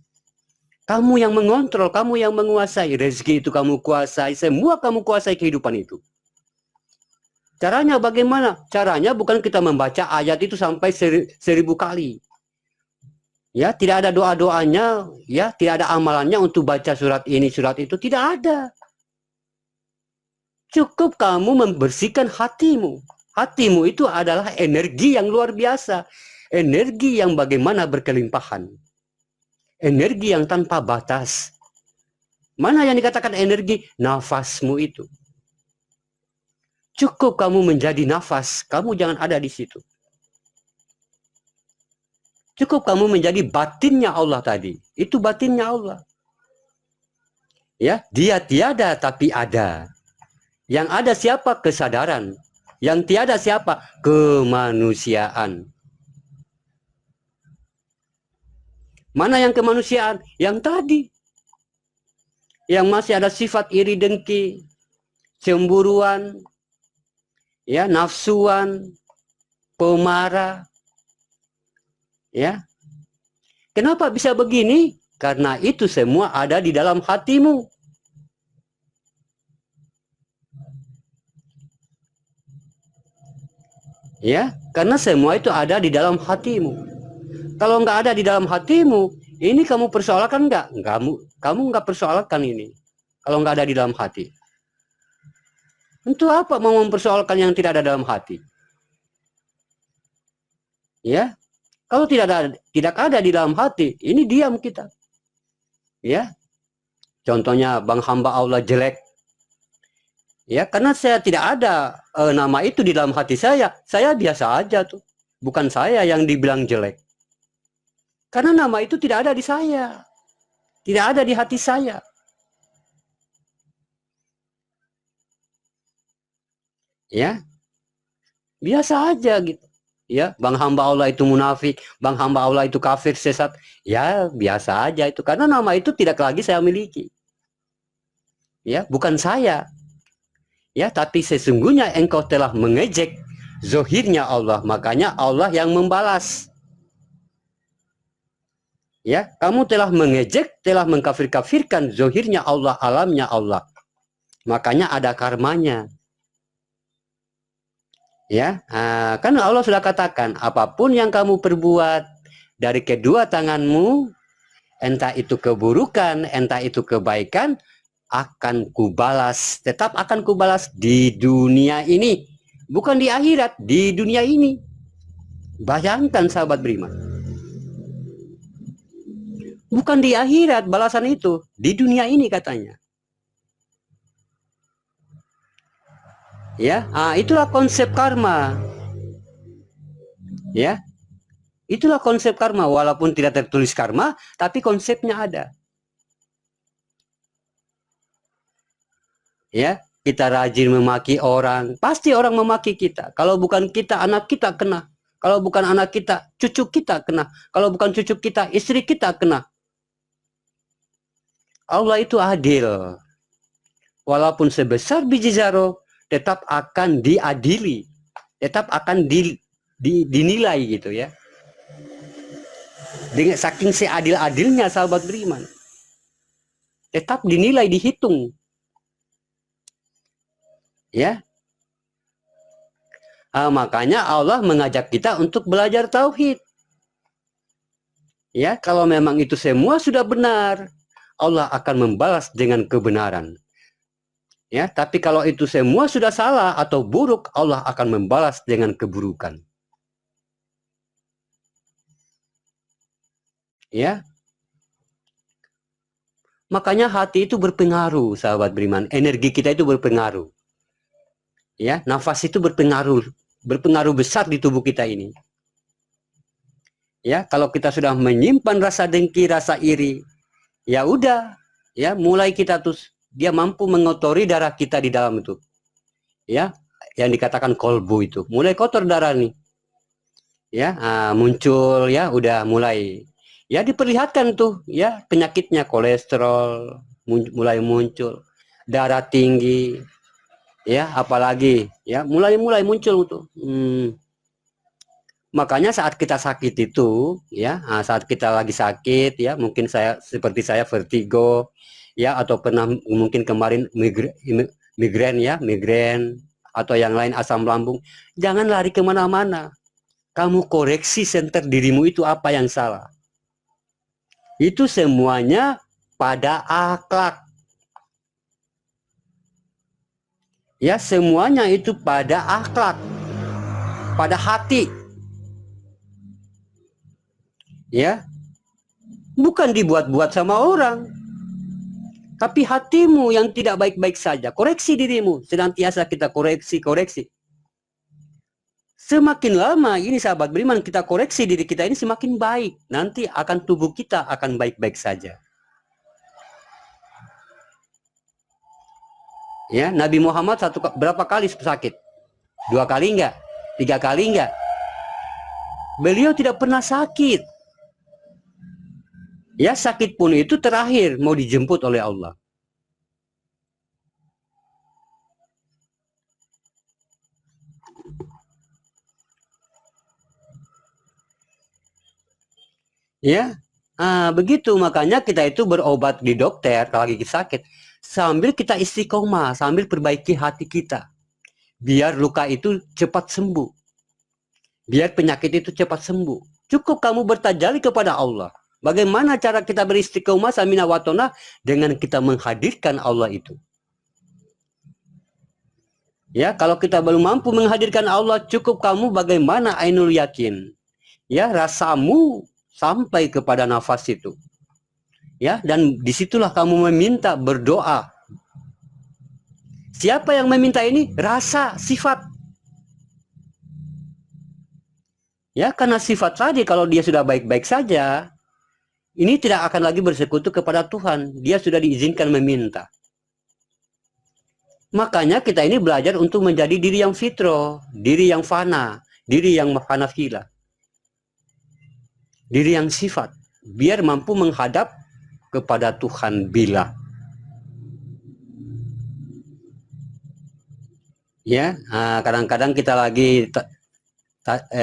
Kamu yang mengontrol, kamu yang menguasai. Rezeki itu kamu kuasai, semua kamu kuasai kehidupan itu. Caranya bagaimana? Caranya bukan kita membaca ayat itu sampai 1000 kali. Ya, tidak ada doa-doanya, ya, tidak ada amalannya untuk baca surat ini, surat itu, tidak ada. Cukup kamu membersihkan hatimu. Hatimu itu adalah energi yang luar biasa. Energi yang bagaimana berkelimpahan. Energi yang tanpa batas. Mana yang dikatakan energi? Nafasmu itu. Cukup kamu menjadi nafas. Kamu jangan ada di situ. Cukup kamu menjadi batinnya Allah tadi. Itu batinnya Allah. Ya, dia tiada tapi ada. Yang ada siapa? Kesadaran. Yang tiada siapa? Kemanusiaan. Mana yang kemanusiaan? Yang tadi. Yang masih ada sifat iri dengki, cemburuan, ya, nafsuan, pemarah. Ya. Kenapa bisa begini? Karena itu semua ada di dalam hatimu. Ya, karena semua itu ada di dalam hatimu. Kalau nggak ada di dalam hatimu, ini kamu persoalkan nggak? Kamu nggak persoalkan ini. Kalau nggak ada di dalam hati. Untuk apa mau mempersoalkan yang tidak ada dalam hati? Ya, kalau tidak ada di dalam hati, ini diam kita. Ya, contohnya bang hamba Allah jelek. Ya, karena saya tidak ada nama itu di dalam hati saya biasa aja tuh. Bukan saya yang dibilang jelek. Karena nama itu tidak ada di saya. Tidak ada di hati saya. Ya, biasa aja gitu. Ya, bang hamba Allah itu munafik, bang hamba Allah itu kafir, sesat. Ya, biasa aja itu. Karena nama itu tidak lagi saya miliki. Ya, bukan saya. Ya, tapi sesungguhnya engkau telah mengejek zohirnya Allah, makanya Allah yang membalas. Ya, kamu telah mengejek, telah mengkafir-kafirkan zohirnya Allah, alamnya Allah. Makanya ada karmanya. Ya, kan Allah sudah katakan, apapun yang kamu perbuat dari kedua tanganmu, entah itu keburukan, entah itu kebaikan, akan kubalas, tetap akan kubalas di dunia ini. Bukan di akhirat, di dunia ini. Bayangkan sahabat beriman. Bukan di akhirat balasan itu, di dunia ini katanya. Ya, itulah konsep karma. Ya, itulah konsep karma. Walaupun tidak tertulis karma, tapi konsepnya ada. Ya, kita rajin memaki orang, pasti orang memaki kita. Kalau bukan kita, anak kita kena. Kalau bukan anak kita, cucu kita kena. Kalau bukan cucu kita, istri kita kena. Allah itu adil. Walaupun sebesar biji zarah, tetap akan diadili, tetap akan dinilai gitu ya. Dengan saking seadil-adilnya sahabat beriman, tetap dinilai, dihitung. Ya, makanya Allah mengajak kita untuk belajar tauhid. Ya, kalau memang itu semua sudah benar, Allah akan membalas dengan kebenaran. Ya, tapi kalau itu semua sudah salah atau buruk, Allah akan membalas dengan keburukan. Ya, makanya hati itu berpengaruh, sahabat beriman. Energi kita itu berpengaruh. Ya, nafas itu berpengaruh besar di tubuh kita ini. Ya, kalau kita sudah menyimpan rasa dengki, rasa iri, ya udah, ya mulai kita tuh dia mampu mengotori darah kita di dalam itu. Ya, yang dikatakan kolbu itu. Mulai kotor darah nih. Ya, muncul ya, udah mulai. Ya diperlihatkan tuh, ya penyakitnya kolesterol mulai muncul, darah tinggi, ya apalagi ya mulai muncul tuh. Makanya saat kita sakit itu, ya saat kita lagi sakit, ya mungkin seperti saya vertigo, ya atau pernah mungkin kemarin migrain ya, migrain atau yang lain asam lambung, jangan lari kemana-mana. Kamu koreksi center dirimu itu apa yang salah. Itu semuanya pada akhlak. Ya, semuanya itu pada akhlak, pada hati. Ya, bukan dibuat-buat sama orang. Tapi hatimu yang tidak baik-baik saja. Koreksi dirimu. Senantiasa kita koreksi. Semakin lama ini sahabat beriman kita koreksi diri kita ini semakin baik. Nanti akan tubuh kita akan baik-baik saja. Ya, Nabi Muhammad berapa kali sakit? 2 kali enggak? 3 kali enggak? Beliau tidak pernah sakit. Ya, sakit pun itu terakhir mau dijemput oleh Allah. Ya, begitu makanya kita itu berobat di dokter kalau lagi sakit sambil kita istiqomah, sambil perbaiki hati kita. Biar luka itu cepat sembuh. Biar penyakit itu cepat sembuh. Cukup kamu bertajali kepada Allah. Bagaimana cara kita beristiqomah samina watona dengan kita menghadirkan Allah itu. Ya, kalau kita belum mampu menghadirkan Allah, cukup kamu bagaimana ainul yakin. Ya, rasamu sampai kepada nafas itu. Ya, dan disitulah kamu meminta, berdoa. Siapa yang meminta ini? Rasa, sifat. Ya, karena sifat tadi kalau dia sudah baik-baik saja, ini tidak akan lagi bersekutu kepada Tuhan. Dia sudah diizinkan meminta. Makanya kita ini belajar untuk menjadi diri yang fitro, diri yang fana, diri yang hanafila, diri yang sifat, biar mampu menghadap kepada Tuhan bila. Ya, kadang-kadang kita lagi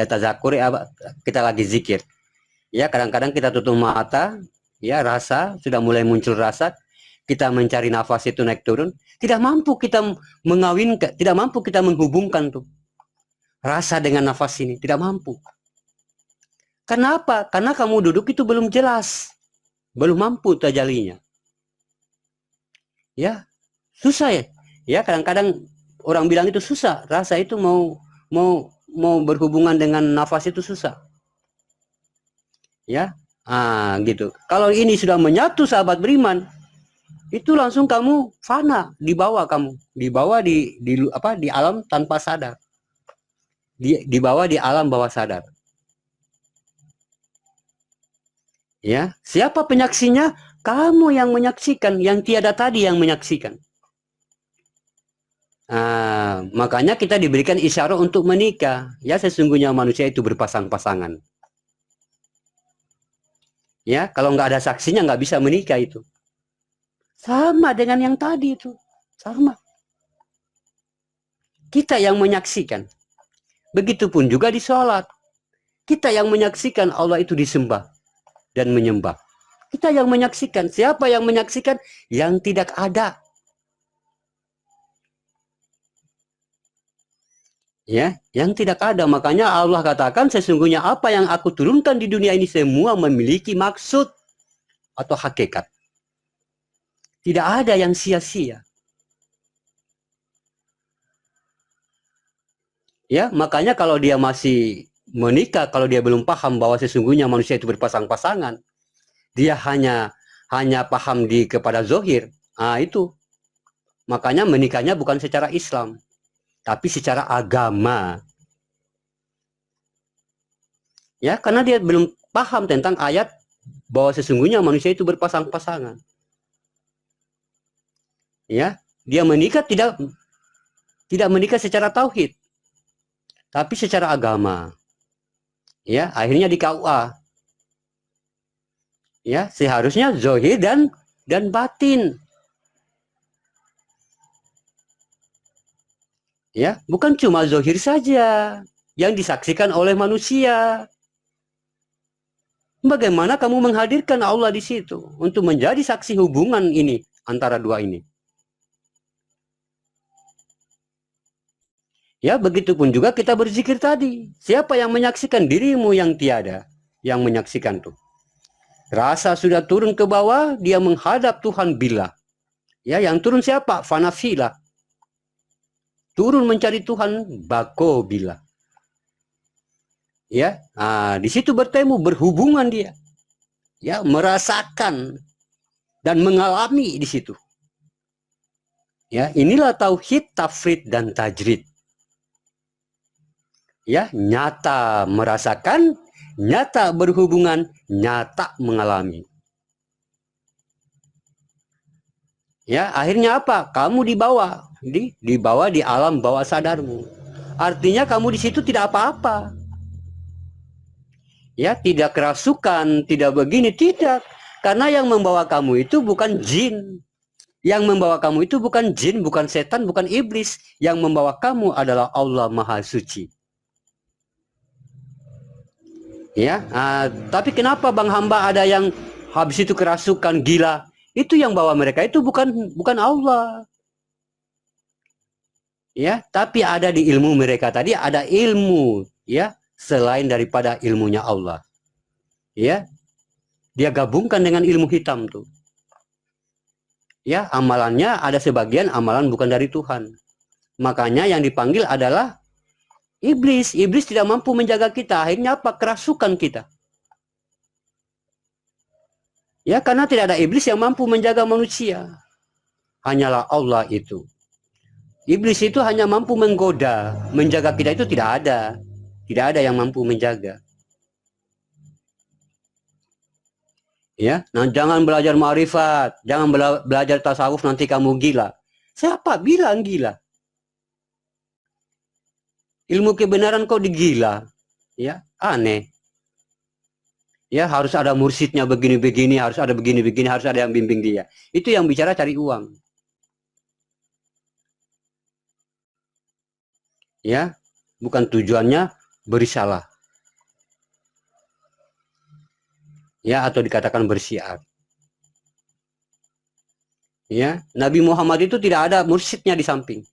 tazakur, kita lagi zikir. Ya, kadang-kadang kita tutup mata, ya rasa sudah mulai muncul rasa, kita mencari nafas itu naik turun, tidak mampu kita mengawinkan, tidak mampu kita menghubungkan tuh rasa dengan nafas ini, tidak mampu. Kenapa? Karena kamu duduk itu belum jelas, belum mampu tajalinya. Ya, susah ya. Ya, kadang-kadang orang bilang itu susah, rasa itu mau berhubungan dengan nafas itu susah. Ya, gitu. Kalau ini sudah menyatu sahabat beriman, itu langsung kamu fana, dibawa di alam tanpa sadar, dibawa di alam bawah sadar. Ya, siapa penyaksinya? Kamu yang menyaksikan, yang tiada tadi yang menyaksikan. Makanya kita diberikan isyarat untuk menikah. Ya, sesungguhnya manusia itu berpasang-pasangan. Ya, kalau nggak ada saksinya nggak bisa menikah itu. Sama dengan yang tadi itu, sama. Kita yang menyaksikan. Begitupun juga di sholat. Kita yang menyaksikan Allah itu disembah dan menyembah. Kita yang menyaksikan. Siapa yang menyaksikan? Yang tidak ada. Ya, yang tidak ada. Makanya Allah katakan sesungguhnya apa yang aku turunkan di dunia ini semua memiliki maksud atau hakikat. Tidak ada yang sia-sia. Ya, makanya kalau dia masih menikah, kalau dia belum paham bahwa sesungguhnya manusia itu berpasang-pasangan, dia hanya paham kepada zohir. Itu. Makanya menikahnya bukan secara Islam, tapi secara agama. Ya, karena dia belum paham tentang ayat bahwa sesungguhnya manusia itu berpasang-pasangan. Ya, dia menikah tidak menikah secara tauhid, tapi secara agama. Ya, akhirnya di KUA. Ya, seharusnya zohir dan batin. Ya, bukan cuma zohir saja yang disaksikan oleh manusia. Bagaimana kamu menghadirkan Allah di situ untuk menjadi saksi hubungan ini antara dua ini? Ya, begitupun juga kita berzikir tadi. Siapa yang menyaksikan? Dirimu yang tiada yang menyaksikan tuh. Rasa sudah turun ke bawah, dia menghadap Tuhan bila. Ya, yang turun siapa? Fanafila. Turun mencari Tuhan bako bila. Ya, di situ bertemu, berhubungan dia. Ya, merasakan dan mengalami di situ. Ya, inilah tauhid, tafrid dan tajrid. Ya, nyata merasakan, nyata berhubungan, nyata mengalami. Ya, akhirnya apa? Kamu dibawa di alam bawah sadarmu. Artinya kamu di situ tidak apa-apa. Ya, tidak kerasukan, tidak begini, tidak. Karena yang membawa kamu itu bukan jin. Yang membawa kamu itu bukan jin, bukan setan, bukan iblis. Yang membawa kamu adalah Allah Maha Suci. Ya, tapi kenapa Bang Hamba ada yang habis itu kerasukan, gila? Itu yang bawa mereka itu bukan Allah. Ya, tapi ada di ilmu mereka tadi, ada ilmu ya selain daripada ilmunya Allah. Ya, dia gabungkan dengan ilmu hitam tuh. Ya, amalannya ada sebagian amalan bukan dari Tuhan. Makanya yang dipanggil adalah iblis. Iblis tidak mampu menjaga kita. Akhirnya apa? Kerasukan kita. Ya, karena tidak ada iblis yang mampu menjaga manusia. Hanyalah Allah itu. Iblis itu hanya mampu menggoda, menjaga kita itu tidak ada. Tidak ada yang mampu menjaga. Ya, nah jangan belajar ma'rifat, jangan belajar tasawuf nanti kamu gila. Siapa bilang gila? Ilmu kebenaran kok digila? Ya, aneh. Ya, harus ada mursyidnya begini-begini, harus ada begini-begini, harus ada yang bimbing dia. Itu yang bicara cari uang. Ya, bukan tujuannya berisalah. ya, atau dikatakan bersyiar. Ya, Nabi Muhammad itu tidak ada mursyidnya di samping.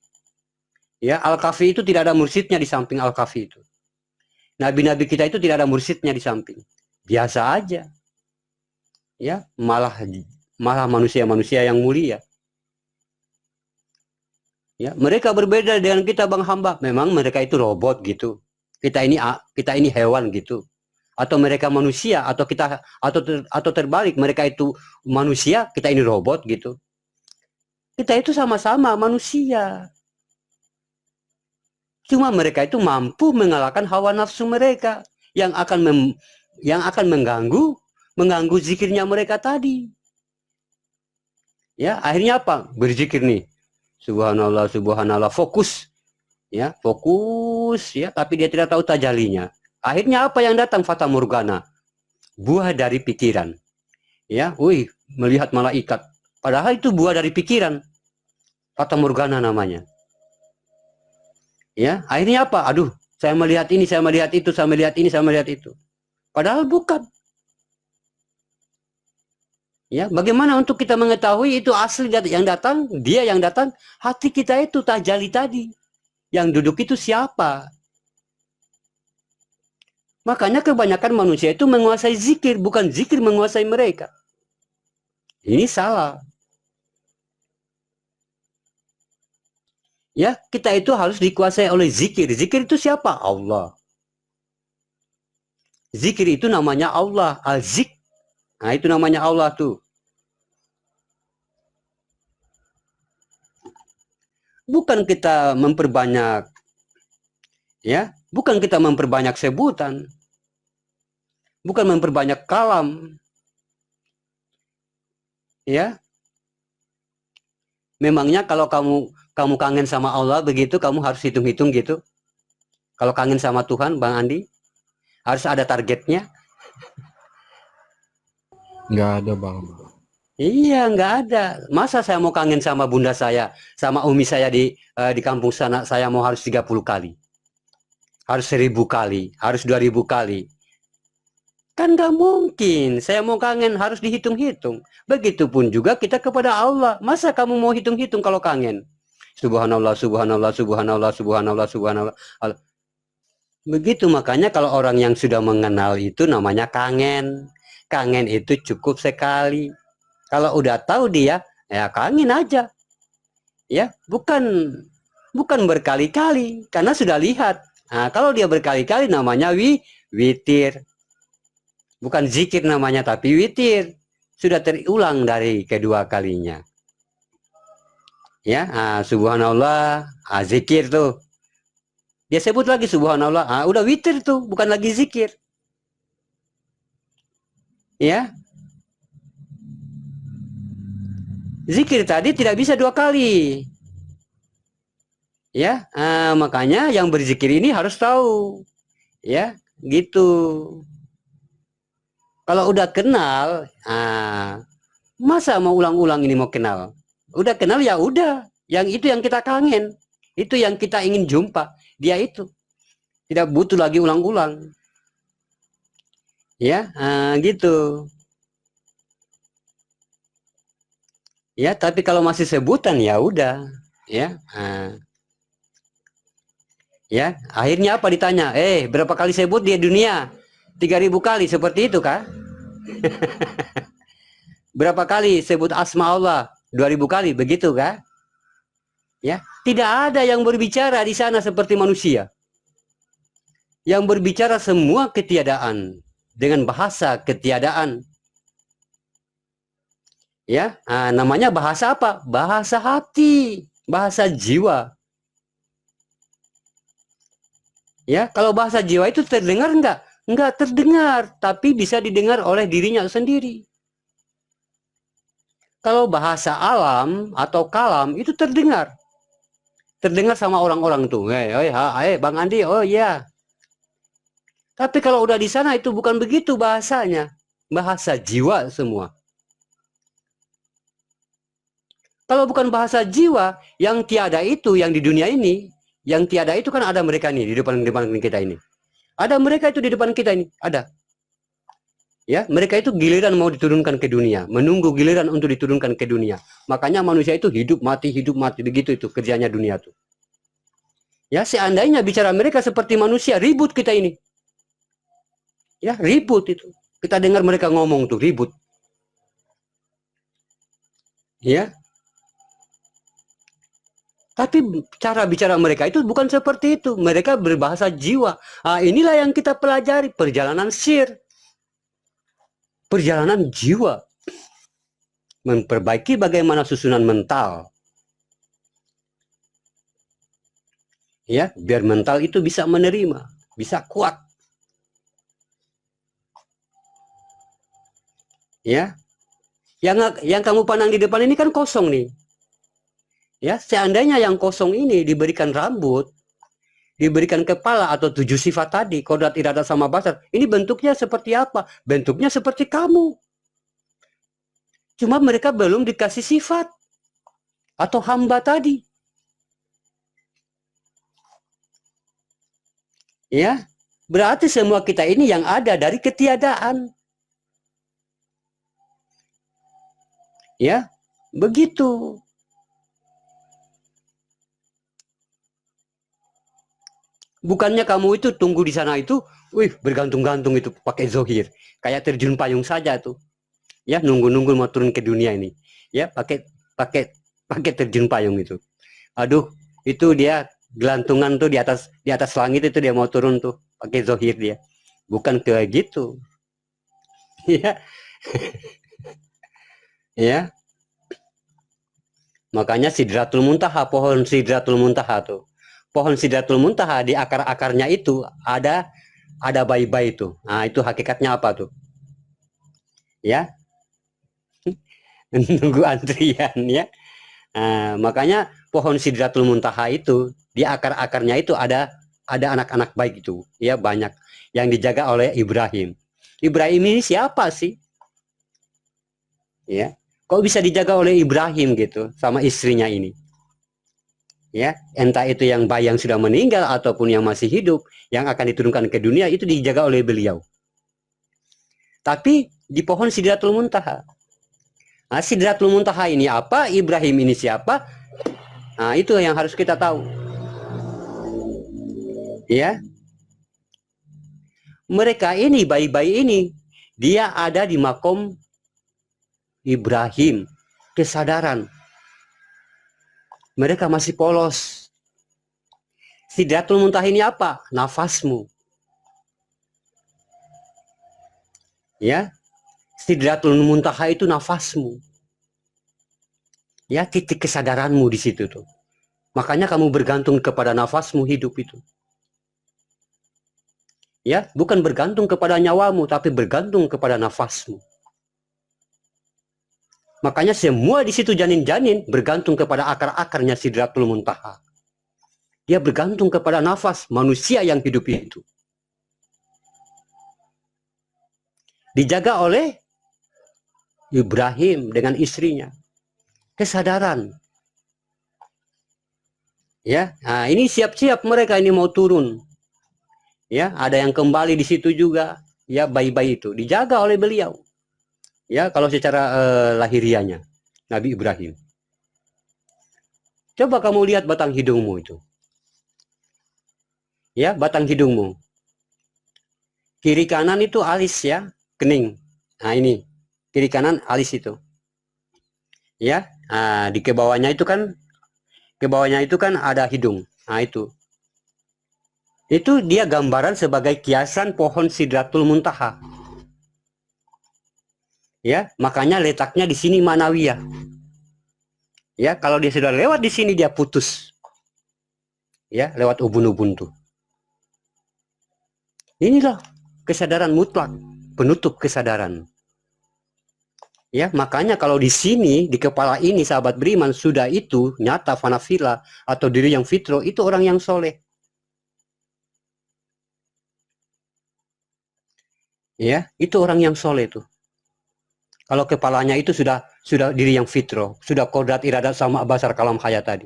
Ya, Al-Kafi itu tidak ada mursyidnya di samping Al-Kafi itu. Nabi-nabi kita itu tidak ada mursyidnya di samping. Biasa aja. Ya, malah manusia-manusia yang mulia. Ya, mereka berbeda dengan kita, Bang Hamba. Memang mereka itu robot gitu. Kita ini hewan gitu. Atau mereka manusia, atau kita atau terbalik, mereka itu manusia, kita ini robot gitu. Kita itu sama-sama manusia. Cuma mereka itu mampu mengalahkan hawa nafsu mereka yang akan mengganggu zikirnya mereka tadi. Ya, akhirnya apa? Berzikir nih. Subhanallah, subhanallah, fokus. Ya, fokus ya, tapi dia tidak tahu tajalinya. Akhirnya apa yang datang? Fata Morgana. Buah dari pikiran. Ya, wih, melihat malaikat. Padahal itu buah dari pikiran. Fata Morgana namanya. Ya, akhirnya apa? Aduh, saya melihat ini, saya melihat itu, saya melihat ini, saya melihat itu. Padahal bukan. Ya, bagaimana untuk kita mengetahui itu asli yang datang, dia yang datang, hati kita itu tajali tadi. Yang duduk itu siapa? Makanya kebanyakan manusia itu menguasai zikir, bukan zikir menguasai mereka. Ini salah. Ya, kita itu harus dikuasai oleh zikir. Zikir itu siapa? Allah. Zikir itu namanya Allah, al-zik. Nah, itu namanya Allah tuh. Bukan kita memperbanyak, ya, bukan kita memperbanyak sebutan, bukan memperbanyak kalam, ya. Memangnya kalau kamu kangen sama Allah begitu, kamu harus hitung-hitung gitu. Kalau kangen sama Tuhan, Bang Andi, harus ada targetnya. Nggak ada, Bang. Iya, nggak ada. Masa saya mau kangen sama bunda saya, sama umi saya di kampung sana, saya mau harus 30 kali. Harus 1000 kali, harus 2000 kali. Kan nggak mungkin. Saya mau kangen harus dihitung-hitung. Begitupun juga kita kepada Allah. Masa kamu mau hitung-hitung kalau kangen? Subhanallah, subhanallah, subhanallah, subhanallah, subhanallah. Begitu, makanya kalau orang yang sudah mengenal itu namanya kangen. Kangen itu cukup sekali. Kalau udah tahu dia, ya kangen aja. Ya, bukan berkali-kali karena sudah lihat. Nah, kalau dia berkali-kali namanya witir. Bukan zikir namanya, tapi witir. Sudah terulang dari kedua kalinya. Ya, subhanallah, zikir tuh. Dia sebut lagi subhanallah, udah witir tuh, bukan lagi zikir. Ya. Zikir tadi tidak bisa 2 kali. Ya, makanya yang berzikir ini harus tahu. Ya, gitu. Kalau udah kenal, masa mau ulang-ulang ini mau kenal? Udah kenal ya udah, yang itu yang kita kangen, itu yang kita ingin jumpa, dia itu. Tidak butuh lagi ulang-ulang. Ya, gitu. Ya, tapi kalau masih sebutan ya udah, ya. Ya, akhirnya apa ditanya? Berapa kali sebut di dunia? 3000 kali, seperti itu kah? Berapa kali sebut asma Allah? 2000 kali, begitu kah? Ya, tidak ada yang berbicara di sana seperti manusia. Yang berbicara semua ketiadaan dengan bahasa ketiadaan. Ya, namanya bahasa apa? Bahasa hati, bahasa jiwa. Ya, kalau bahasa jiwa itu terdengar enggak? Enggak terdengar, tapi bisa didengar oleh dirinya sendiri. Kalau bahasa alam atau kalam itu terdengar. Terdengar sama orang-orang tuh. Bang Andi, oh iya. Tapi kalau udah di sana itu bukan begitu bahasanya. Bahasa jiwa semua. Kalau bukan bahasa jiwa, yang tiada itu, yang di dunia ini, yang tiada itu kan ada mereka nih di depan kita ini. Ada mereka itu di depan kita ini, ada. Ya, mereka itu giliran mau diturunkan ke dunia, menunggu giliran untuk diturunkan ke dunia. Makanya manusia itu hidup mati begitu itu kerjanya dunia tuh. Ya, seandainya bicara mereka seperti manusia, ribut kita ini. Ya, ribut itu. Kita dengar mereka ngomong tuh, ribut. Ya. Tapi cara bicara mereka itu bukan seperti itu. Mereka berbahasa jiwa. Ah, inilah yang kita pelajari, perjalanan sir. Perjalanan jiwa. Memperbaiki bagaimana susunan mental. Ya, biar mental itu bisa menerima, bisa kuat. Ya. Yang kamu pandang di depan ini kan kosong nih. Ya, seandainya yang kosong ini diberikan rambut, diberikan kepala atau 7 sifat tadi, kodrat, iradat, sama basar, ini bentuknya seperti apa? Bentuknya seperti kamu. Cuma mereka belum dikasih sifat atau hamba tadi. Ya, berarti semua kita ini yang ada dari ketiadaan. Ya, begitu. Bukannya kamu itu tunggu di sana itu, wih, bergantung-gantung itu pakai zohir, kayak terjun payung saja tuh. Ya, nunggu-nunggu mau turun ke dunia ini. Ya, pakai pakai pakai terjun payung itu. Aduh, itu dia gelantungan tuh di atas langit itu dia mau turun tuh pakai zohir dia. Bukan kayak gitu. Ya, ya. Makanya Sidratul Muntaha, pohon Sidratul Muntaha tuh. Pohon Sidratul Muntaha di akar-akarnya itu ada bayi-bayi itu. Nah, itu hakikatnya apa tuh? Ya, nunggu antrian ya. Nah, makanya pohon Sidratul Muntaha itu di akar-akarnya itu ada anak-anak baik itu, ya banyak yang dijaga oleh Ibrahim. Ibrahim ini siapa sih? Ya, kok bisa dijaga oleh Ibrahim gitu sama istrinya ini? Ya, entah itu yang bayi yang sudah meninggal ataupun yang masih hidup yang akan diturunkan ke dunia itu dijaga oleh beliau. Tapi di pohon Sidratul Muntaha. Nah, Sidratul Muntaha ini apa? Ibrahim ini siapa? Nah, itu yang harus kita tahu. Ya, mereka ini bayi-bayi ini dia ada di makom Ibrahim, kesadaran. Mereka masih polos. Sidratul Muntaha ini apa? Nafasmu. Ya, Sidratul Muntaha itu nafasmu. Ya, titik kesadaranmu di situ tuh. Makanya kamu bergantung kepada nafasmu hidup itu. Ya, bukan bergantung kepada nyawamu, tapi bergantung kepada nafasmu. Makanya semua di situ janin-janin bergantung kepada akar-akarnya Sidratul Muntaha. Dia bergantung kepada nafas manusia yang hidup itu. Dijaga oleh Ibrahim dengan istrinya. Kesadaran. Ya, nah ini siap-siap mereka ini mau turun. Ya, ada yang kembali di situ juga. Ya, bayi-bayi itu dijaga oleh beliau. Ya, kalau secara lahirianya Nabi Ibrahim. Coba kamu lihat batang hidungmu itu. Ya, batang hidungmu. Kiri kanan itu alis ya, kening. Nah, ini. Kiri kanan alis itu. Ya, nah, di kebawahnya itu kan ada hidung. Nah, itu dia gambaran sebagai kiasan pohon Sidratul Muntaha. Ya, makanya letaknya di sini Manawiyah. Ya, kalau dia sudah lewat di sini dia putus. Ya, lewat ubun-ubun tuh. Inilah kesadaran mutlak, penutup kesadaran. Ya, makanya kalau di sini di kepala ini sahabat beriman sudah itu nyata fanafila atau diri yang fitro itu orang yang soleh. Ya, itu orang yang soleh tuh. Kalau kepalanya itu sudah diri yang fitro, sudah kodrat iradat sama basar kalam hayat tadi,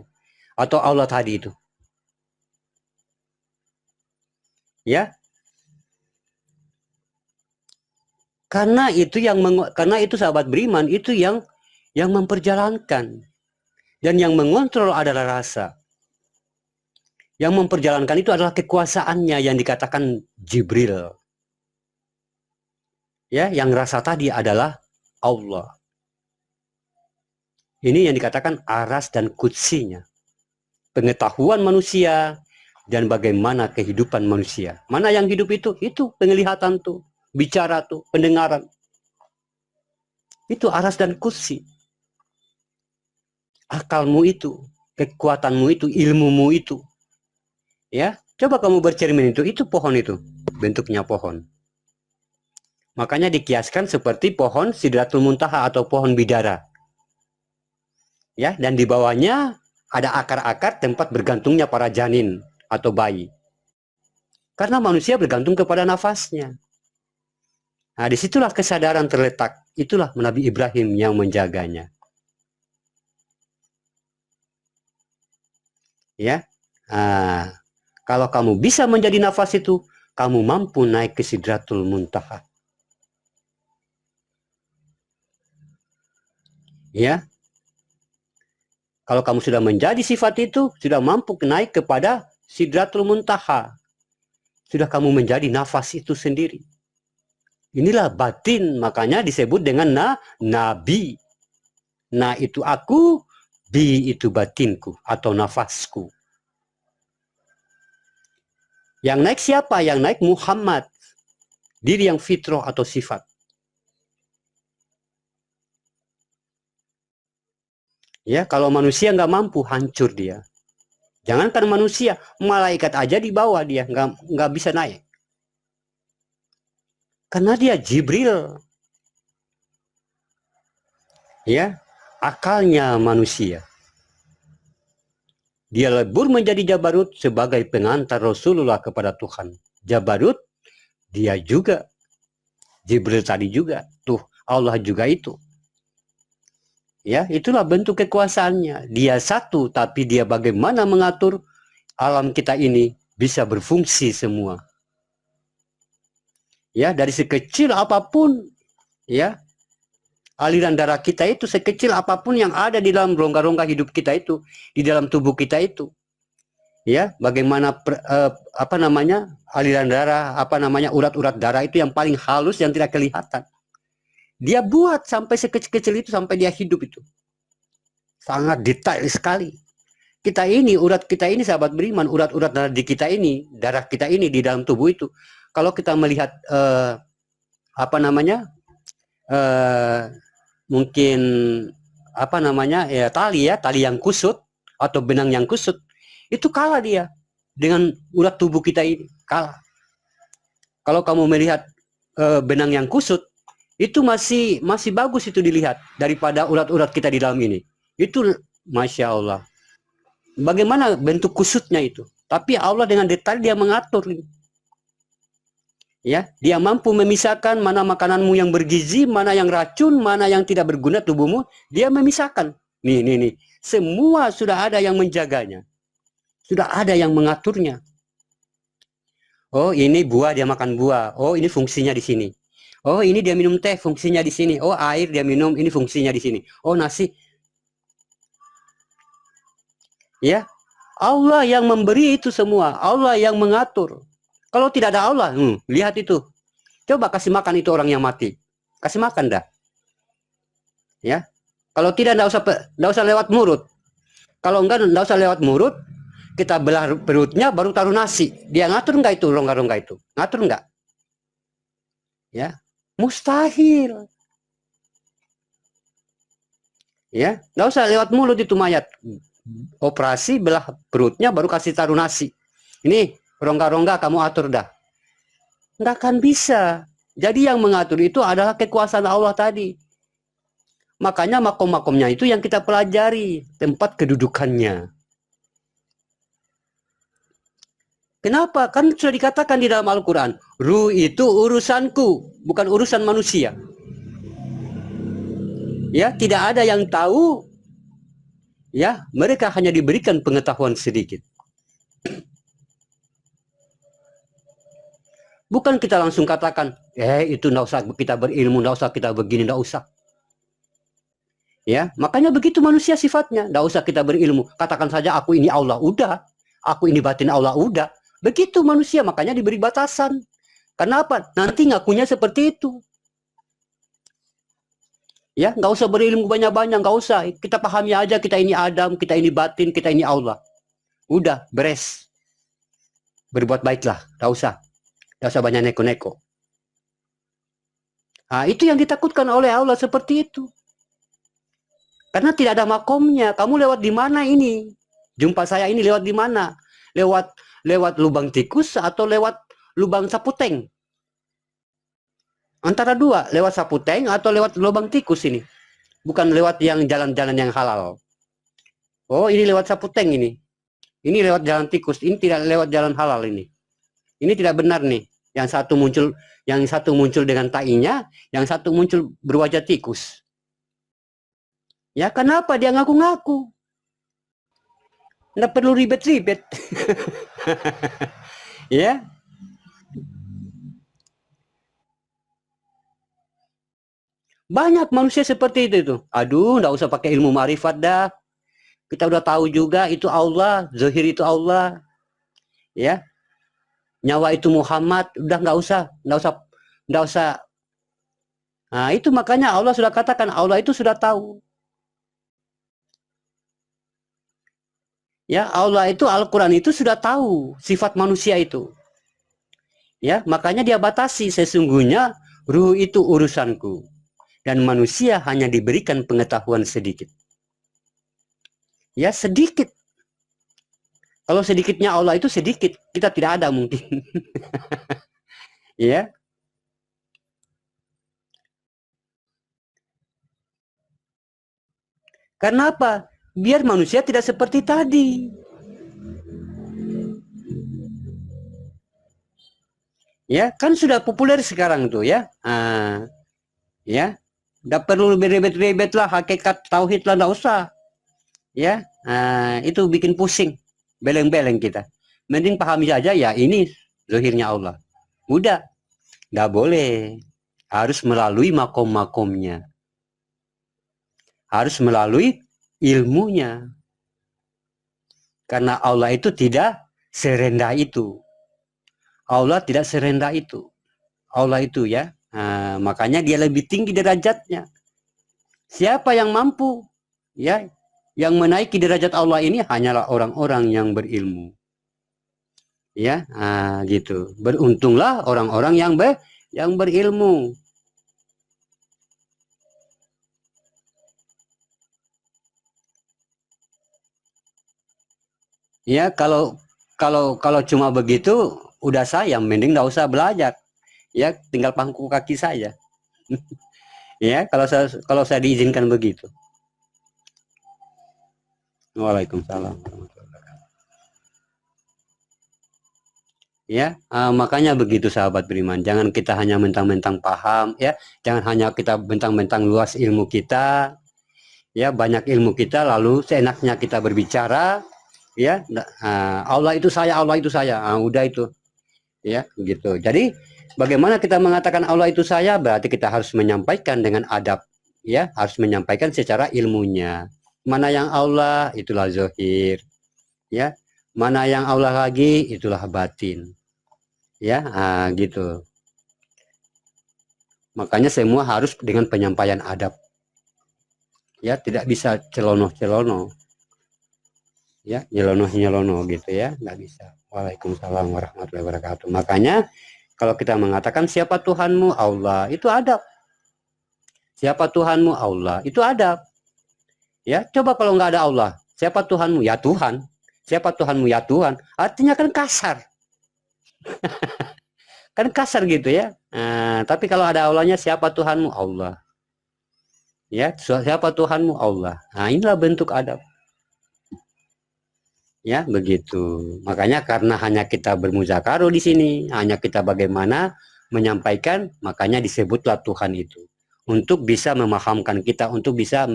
atau Allah tadi itu. Ya, Karena itu sahabat beriman, itu yang memperjalankan, dan yang mengontrol adalah rasa. Yang memperjalankan itu adalah kekuasaannya yang dikatakan Jibril. Ya, yang rasa tadi adalah Allah. Ini yang dikatakan aras dan kutsinya. Pengetahuan manusia dan bagaimana kehidupan manusia. Mana yang hidup itu? Itu penglihatan tuh, bicara tuh, pendengaran. Itu aras dan kutsi. Akalmu itu, kekuatanmu itu, ilmumu itu. Ya, coba kamu bercermin itu pohon itu, bentuknya pohon. Makanya dikiaskan seperti pohon Sidratul Muntaha atau pohon bidara. Ya, dan di bawahnya ada akar-akar tempat bergantungnya para janin atau bayi. Karena manusia bergantung kepada nafasnya. Nah, disitulah kesadaran terletak. Itulah Nabi Ibrahim yang menjaganya. Ya, kalau kamu bisa menjadi nafas itu, kamu mampu naik ke Sidratul Muntaha. Ya, kalau kamu sudah menjadi sifat itu, sudah mampu naik kepada Sidratul Muntaha. Sudah kamu menjadi nafas itu sendiri. Inilah batin, makanya disebut dengan nabi. Na itu aku, bi itu batinku atau nafasku. Yang naik siapa? Yang naik Muhammad. Diri yang fitrah atau sifat. Ya, kalau manusia nggak mampu, hancur dia. Jangankan manusia, malaikat aja di bawah dia, nggak bisa naik. Karena dia Jibril. Ya, akalnya manusia. Dia lebur menjadi Jabarut sebagai pengantar Rasulullah kepada Tuhan. Jabarut, dia juga. Jibril tadi juga. Tuh, Allah juga itu. Ya, itulah bentuk kekuasaannya. Dia satu, tapi dia bagaimana mengatur alam kita ini bisa berfungsi semua. Ya, dari sekecil apapun, ya, aliran darah kita itu sekecil apapun yang ada di dalam rongga-rongga hidup kita itu, di dalam tubuh kita itu. Ya, bagaimana aliran darah, urat-urat darah itu yang paling halus yang tidak kelihatan. Dia buat sampai sekecil-kecil itu sampai dia hidup itu. Sangat detail sekali. Urat kita ini sahabat beriman, urat-urat darah di kita ini, darah kita ini di dalam tubuh itu. Kalau kita melihat mungkin tali yang kusut atau benang yang kusut, itu kalah dia dengan urat tubuh kita ini, kalah. Kalau kamu melihat benang yang kusut, itu masih bagus itu dilihat daripada urat-urat kita di dalam ini. Itu Masya Allah. Bagaimana bentuk kusutnya itu? Tapi Allah dengan detail dia mengatur. Ya, dia mampu memisahkan mana makananmu yang bergizi, mana yang racun, mana yang tidak berguna tubuhmu. Dia memisahkan. Nih. Semua sudah ada yang menjaganya. Sudah ada yang mengaturnya. Oh, ini buah, dia makan buah. Oh, ini fungsinya di sini. Oh, ini dia minum teh, fungsinya di sini. Oh, air dia minum, ini fungsinya di sini. Oh, nasi. Ya, Allah yang memberi itu semua. Allah yang mengatur. Kalau tidak ada Allah, lihat itu. Coba kasih makan itu orang yang mati. Kasih makan dah. Ya. Kalau tidak, enggak usah lewat mulut. Kalau enggak usah lewat mulut, kita belah perutnya baru taruh nasi. Dia ngatur enggak itu rongga-rongga itu? Ngatur enggak? Ya. Mustahil. Ya, enggak usah lewat mulut itu mayat. Operasi belah perutnya baru kasih taruh nasi. Ini rongga-rongga kamu atur dah. Nggak akan bisa. Jadi yang mengatur itu adalah kekuasaan Allah tadi. Makanya makom-makomnya itu yang kita pelajari, tempat kedudukannya. Kenapa? Kan sudah dikatakan di dalam Al-Quran, ruh itu urusanku, bukan urusan manusia. Ya, tidak ada yang tahu. Ya, mereka hanya diberikan pengetahuan sedikit. Bukan kita langsung katakan, itu nggak usah kita berilmu, nggak usah kita begini, nggak usah. Ya, makanya begitu manusia sifatnya, nggak usah kita berilmu. Katakan saja aku ini Allah, udah. Aku ini batin Allah, udah. Begitu manusia, makanya diberi batasan. Kenapa? Nanti ngakunya seperti itu. Ya, nggak usah berilmu banyak-banyak, nggak usah. Kita pahami aja, kita ini Adam, kita ini batin, kita ini Allah. Udah, beres. Berbuat baiklah, nggak usah. Nggak usah banyak neko-neko. Nah, itu yang ditakutkan oleh Allah seperti itu. Karena tidak ada makomnya. Kamu lewat di mana ini? Jumpa saya ini lewat di mana? Lewat lubang tikus atau lewat lubang saputeng? Antara dua, lewat saputeng atau lewat lubang tikus ini. Bukan lewat yang jalan-jalan yang halal. Oh, ini lewat saputeng ini. Ini lewat jalan tikus, ini tidak lewat jalan halal ini. Ini tidak benar nih. Yang satu muncul dengan tainya, yang satu muncul berwajah tikus. Ya kenapa dia ngaku-ngaku? Nggak perlu ribet-ribet. Ya. Banyak manusia seperti itu tuh. Aduh, nggak usah pakai ilmu ma'rifat dah. Kita udah tahu juga itu Allah, zahir itu Allah. Ya. Nyawa itu Muhammad, udah nggak usah. Nah, itu makanya Allah sudah katakan, Allah itu sudah tahu. Ya, Allah itu Al-Qur'an itu sudah tahu sifat manusia itu. Ya, makanya dia batasi, sesungguhnya ruh itu urusanku dan manusia hanya diberikan pengetahuan sedikit. Ya, sedikit. Kalau sedikitnya Allah itu sedikit, kita tidak ada mungkin. Ya. Karena apa? Biar manusia tidak seperti tadi. Ya, kan sudah populer sekarang tuh ya. Ya, nggak perlu ribet-ribet lah, hakikat tauhid lah, nggak usah. Ya, itu bikin pusing, beleng-beleng kita. Mending pahami saja ya ini zahirnya Allah. Udah, nggak boleh. Harus melalui makom-makomnya. Harus melalui ilmunya. Karena Allah itu tidak serendah itu. Allah tidak serendah itu. Allah itu ya. Makanya dia lebih tinggi derajatnya. Siapa yang mampu ya yang menaiki derajat Allah ini hanyalah orang-orang yang berilmu. Ya, gitu. Beruntunglah orang-orang yang berilmu. Ya, kalau cuma begitu udah sayang, mending nggak usah belajar. Ya, tinggal pangku kaki saja. Ya, kalau saya diizinkan begitu. Waalaikumsalam. Ya, makanya begitu sahabat beriman. Jangan kita hanya mentang-mentang paham, ya. Jangan hanya kita mentang-mentang luas ilmu kita, ya, banyak ilmu kita lalu seenaknya kita berbicara, ya. Allah itu saya, Allah itu saya. Udah itu. Ya, gitu. Jadi bagaimana kita mengatakan Allah itu saya? Berarti kita harus menyampaikan dengan adab, ya, harus menyampaikan secara ilmunya. Mana yang Allah, itulah zahir, ya. Mana yang Allah lagi, itulah batin. Ya, gitu. Makanya semua harus dengan penyampaian adab. Ya, tidak bisa celono-celono. Ya, nyelono-nyelono gitu ya, nggak bisa. Waalaikumsalam warahmatullahi wabarakatuh. Makanya kalau kita mengatakan siapa Tuhanmu? Allah, itu adab. Siapa Tuhanmu? Allah, itu adab. Ya, coba kalau nggak ada Allah, siapa Tuhanmu? Ya Tuhan. Siapa Tuhanmu? Ya Tuhan. Artinya kan kasar. Kan kasar gitu ya. Tapi kalau ada Allahnya, siapa Tuhanmu? Allah. Ya, siapa Tuhanmu? Allah. Inilah bentuk adab. Ya, begitu. Makanya karena hanya kita bermuzakaroh di sini, hanya kita bagaimana menyampaikan, makanya disebutlah Tuhan itu. Untuk bisa memahamkan kita, untuk bisa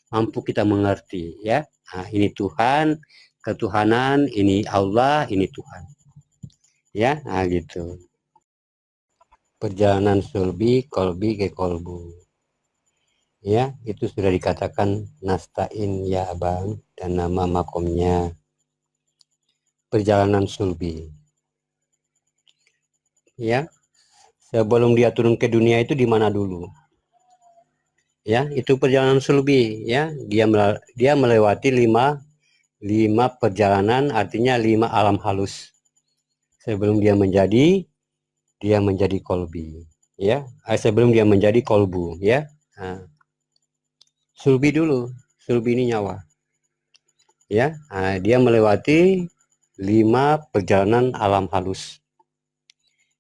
mampu kita mengerti, ya. Ini Tuhan, ketuhanan, ini Allah, ini Tuhan. Ya, gitu. perjalanan sulbi kolbi ke kolbu. Ya, itu sudah dikatakan nastain ya abang, dan nama makomnya perjalanan sulbi. Ya, sebelum dia turun ke dunia itu di mana dulu? Ya, itu perjalanan sulbi. Ya, dia melewati lima perjalanan, artinya 5 alam halus sebelum dia menjadi kolbi. Ya, sebelum dia menjadi kolbu. Ya, nah, sulbi dulu. Sulbi ini nyawa. Ya, nah, dia melewati 5 perjalanan alam halus.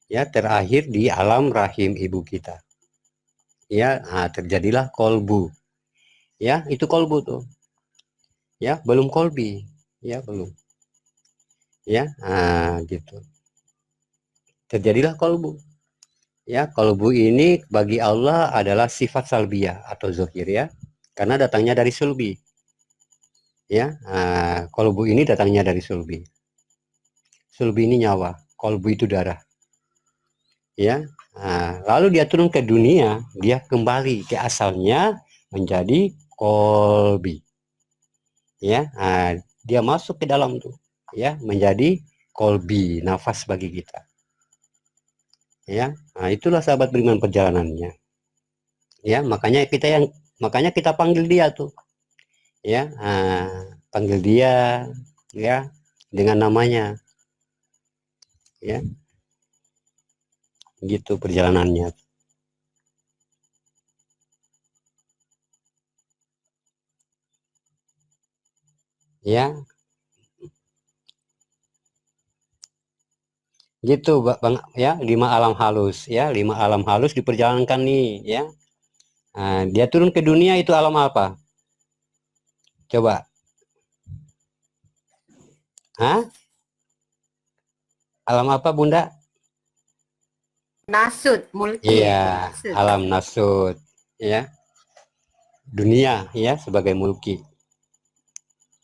Ya, terakhir di alam rahim ibu kita. Ya, nah, terjadilah kolbu. Ya, itu kolbu tuh. Ya, belum kolbi. Ya, belum. Ya, nah, gitu. Terjadilah kolbu. Ya, kolbu ini bagi Allah adalah sifat salbiyah atau zohir, ya, karena datangnya dari sulbi. Ya, nah, kolbu ini datangnya dari sulbi. Sulbi ini nyawa, kolbu itu darah. Ya, nah, lalu dia turun ke dunia, dia kembali ke asalnya menjadi kolbi. Ya, nah, dia masuk ke dalam tuh, ya, menjadi kolbi, nafas bagi kita. Ya, nah, itulah sahabat beriman perjalanannya. Ya, makanya kita panggil dia tuh. Ya, nah, panggil dia, ya, dengan namanya. Ya, gitu perjalanannya. Ya, gitu bang, ya, 5 alam halus, ya, 5 alam halus diperjalankan nih, ya. Nah, dia turun ke dunia itu alam apa? Coba. Hah? Alam apa, Bunda? Nasut, mulki. Iya, Nasut. alam nasut, ya. Dunia, ya, sebagai mulki.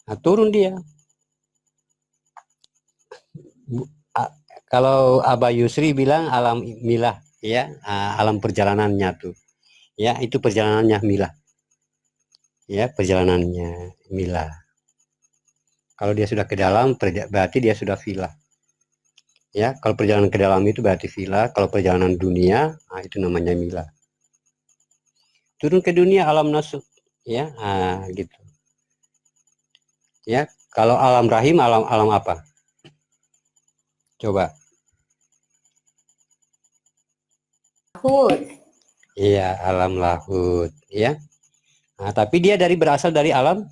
Nah, turun dia. Kalau Abah Yusri bilang alam milah, ya, alam perjalanannya tuh. Ya, itu perjalanannya milah. Ya, perjalanannya milah. Kalau dia sudah ke dalam, berarti dia sudah filah. Ya, kalau perjalanan ke dalam itu berarti filah. Kalau perjalanan dunia, nah, itu namanya milah. Turun ke dunia alam nasut, ya, gitu. Ya, kalau alam rahim, alam apa? Coba. Lahut. Iya, alam lahut, ya. Nah, tapi dia berasal dari alam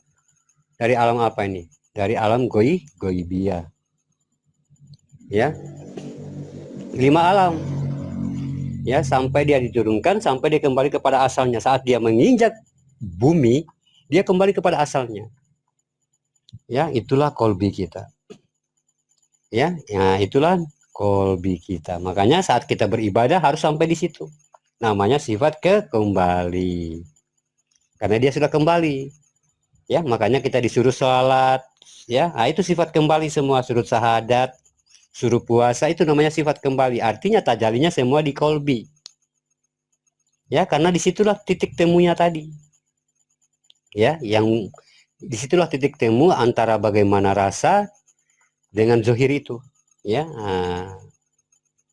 apa ini? Dari alam goibiyah. Ya, 5 alam. Ya, sampai dia diturunkan, sampai dia kembali kepada asalnya. Saat dia menginjak bumi, dia kembali kepada asalnya. Ya, itulah kolbi kita. Ya, itulah kolbi kita. Makanya saat kita beribadah harus sampai di situ. Namanya sifat kembali. Karena dia sudah kembali. Ya, makanya kita disuruh sholat. Ya, itu sifat kembali semua. Suruh syahadat, suruh puasa, itu namanya sifat kembali. Artinya tajalinya semua di kolbi. Ya, karena disitulah titik temunya tadi. Ya, yang disitulah titik temu antara bagaimana rasa dengan zohir itu. Ya,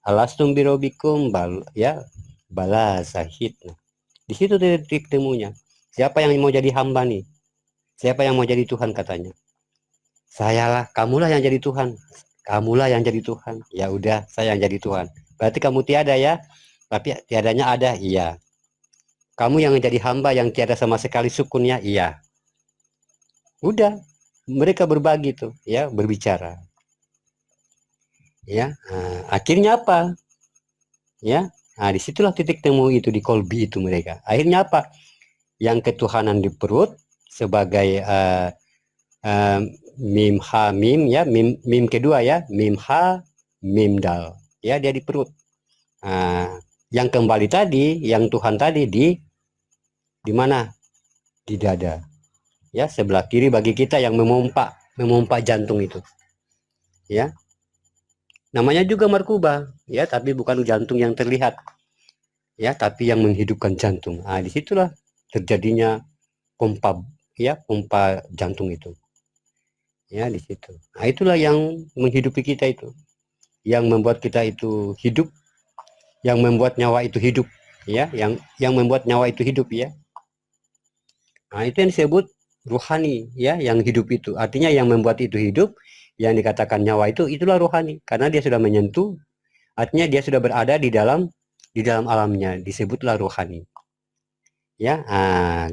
alastum birobikum ya, bala sahid. Nah, di situ titik temunya. Siapa yang mau jadi hamba nih? Siapa yang mau jadi Tuhan katanya? Sayalah, kamulah yang jadi Tuhan. Kamulah yang jadi Tuhan. Ya udah, saya yang jadi Tuhan. Berarti kamu tiada ya? Tapi tiadanya ada, iya. Kamu yang jadi hamba yang tiada sama sekali sukunnya, iya. Udah, mereka berbagi tuh, ya, berbicara. Ya, akhirnya apa? Ya, disitulah titik temu itu di kolbi itu mereka. Akhirnya apa? Yang ketuhanan di perut sebagai mim ha mim, ya, mim kedua, ya, mim ha mim dal, ya, dia di perut. Yang kembali tadi, yang Tuhan tadi di mana? Di dada. Ya, sebelah kiri bagi kita yang memompa jantung itu. Ya, namanya juga markuba, ya, tapi bukan jantung yang terlihat. ya, tapi yang menghidupkan jantung. Nah, disitulah terjadinya pompa, ya, pompa jantung itu, ya, di situ. Nah, itulah yang menghidupi kita itu, yang membuat kita itu hidup, yang membuat nyawa itu hidup, ya, yang membuat nyawa itu hidup, ya. Nah, itu yang disebut ruhani, ya, yang hidup itu. Artinya yang membuat itu hidup, yang dikatakan nyawa itu, itulah ruhani, karena dia sudah menyentuh, artinya dia sudah berada di dalam alamnya, disebutlah ruhani. Ya,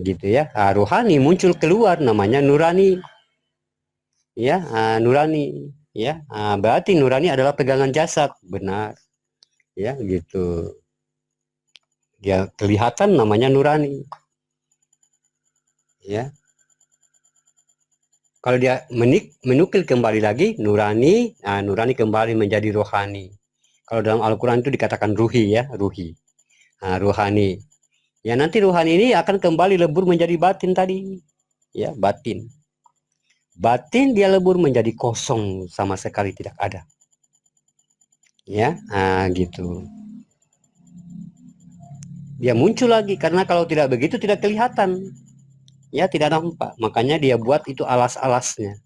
gitu ya. Ruhani muncul keluar namanya nurani. Ya, nurani, ya. Berarti nurani adalah pegangan jasad, benar. Ya, gitu. Dia kelihatan namanya nurani. Ya. Kalau dia menukil kembali lagi nurani, nurani kembali menjadi rohani. Kalau dalam Al-Qur'an itu dikatakan ruhi, ya, ruhi. Ruhani. Ya, nanti ruhani ini akan kembali lebur menjadi batin tadi. Ya, batin. Batin dia lebur menjadi kosong, sama sekali tidak ada. Ya, gitu. Dia muncul lagi, karena kalau tidak begitu tidak kelihatan. Ya, tidak nampak. Makanya dia buat itu alas-alasnya.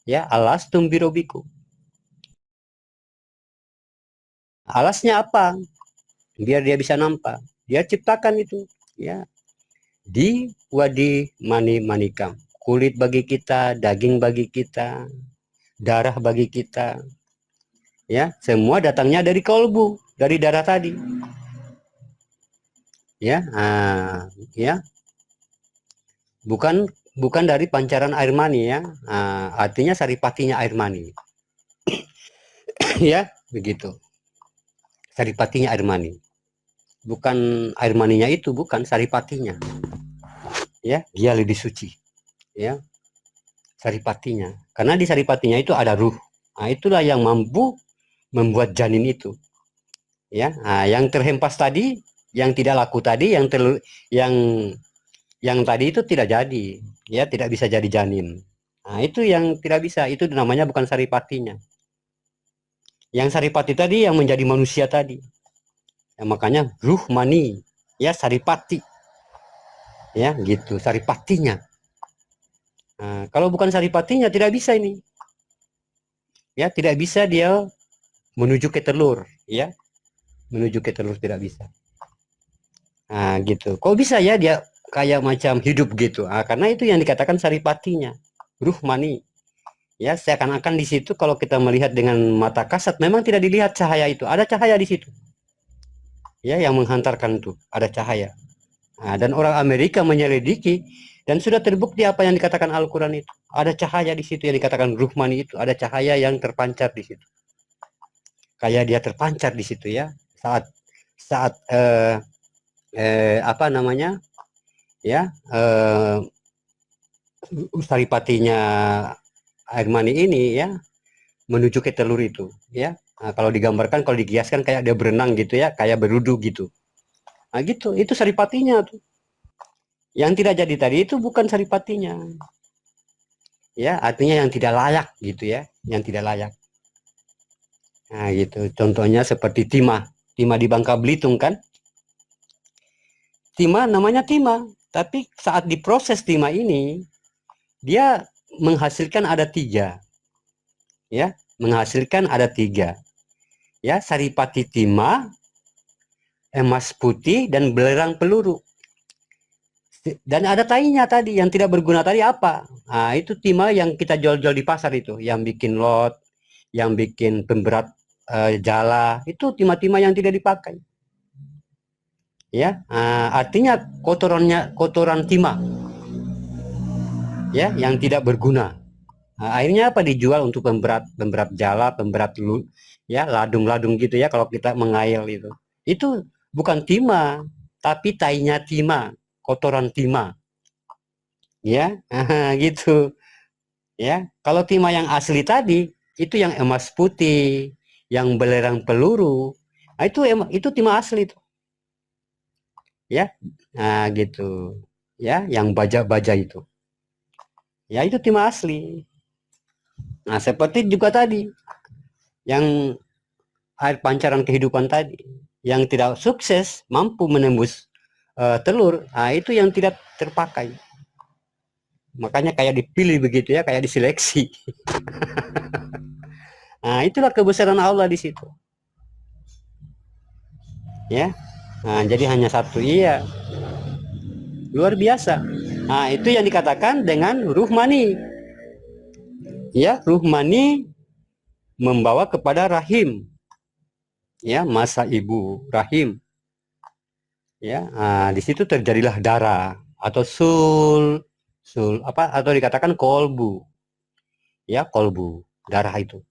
Ya, alas tumbirobiku. Alasnya apa? Biar dia bisa nampak. Dia ciptakan itu, ya. Di wadi mani manikam. Kulit bagi kita, daging bagi kita, darah bagi kita. Ya, semua datangnya dari kolbu, dari darah tadi. Ya, ya. Bukan dari pancaran air mani, ya. Artinya saripatinya air mani. Ya, begitu. Saripatinya air mani. Bukan air maninya itu, bukan saripatinya. Ya, dia lebih suci. Ya, saripatinya. Karena di saripatinya itu ada ruh. Nah, itulah yang mampu membuat janin itu. Ya, yang terhempas tadi, yang tidak laku tadi, yang yang tadi itu tidak jadi, ya, tidak bisa jadi janin. Nah, itu yang tidak bisa, itu namanya bukan saripatinya. Yang saripati tadi yang menjadi manusia tadi. Ya, makanya ruh mani, ya, saripati. Ya, gitu, saripatinya. Nah, kalau bukan saripatinya tidak bisa ini. Ya, tidak bisa dia menuju ke telur, ya. Menuju ke telur tidak bisa. Nah, gitu. Kok bisa ya dia kayak macam hidup gitu? Karena itu yang dikatakan saripatinya, ruh mani. Ya, seakan-akan di situ kalau kita melihat dengan mata kasat memang tidak dilihat cahaya itu. Ada cahaya di situ. Ya, yang menghantarkan itu, ada cahaya. Dan orang Amerika menyelidiki dan sudah terbukti apa yang dikatakan Al-Qur'an itu. Ada cahaya di situ yang dikatakan ruh mani itu, ada cahaya yang terpancar di situ. Kayak dia terpancar di situ, ya. Saat apa namanya? Ya, saripatinya air mani ini, ya, menuju ke telur itu, ya. Kalau digambarkan, kalau dikiaskan kayak dia berenang gitu, ya, kayak beruduk gitu. Gitu, itu saripatinya tuh. Yang tidak jadi tadi itu bukan saripatinya. Ya, artinya yang tidak layak gitu, ya, yang tidak layak. Gitu. Contohnya seperti timah. Timah di Bangka Belitung kan? Timah namanya timah, tapi saat diproses timah ini dia menghasilkan ada 3. Ya, menghasilkan ada 3. Ya, saripati timah, emas putih, dan belerang peluru. Dan ada tainya tadi yang tidak berguna tadi apa? Itu timah yang kita jual-jual di pasar itu, yang bikin lot, yang bikin pemberat jala, itu timah-timah yang tidak dipakai. Ya, artinya kotoran timah, ya, yang tidak berguna. Akhirnya apa, dijual untuk pemberat jala, pemberat ya, ladung-ladung gitu, ya, kalau kita mengail itu. Itu bukan timah, tapi tainya timah, kotoran timah. Ya, gitu. Ya, kalau timah yang asli tadi itu yang emas putih, yang belerang peluru. Itu timah asli tuh. Ya. Gitu. Ya, yang baja-baja itu. Ya, itu timah asli. Seperti juga tadi yang air pancaran kehidupan tadi. yang tidak sukses mampu menembus telur, nah itu yang tidak terpakai. Makanya kayak dipilih begitu ya, kayak diseleksi. Nah, itulah kebesaran Allah di situ. Ya. Nah, jadi hanya satu, iya. Luar biasa. Nah, itu yang dikatakan dengan ruh mani. Ya, ruh mani membawa kepada rahim. Ya, masa ibu rahim. Ya, nah, di situ terjadilah darah atau sul apa atau dikatakan kolbu. Ya, kolbu, darah itu.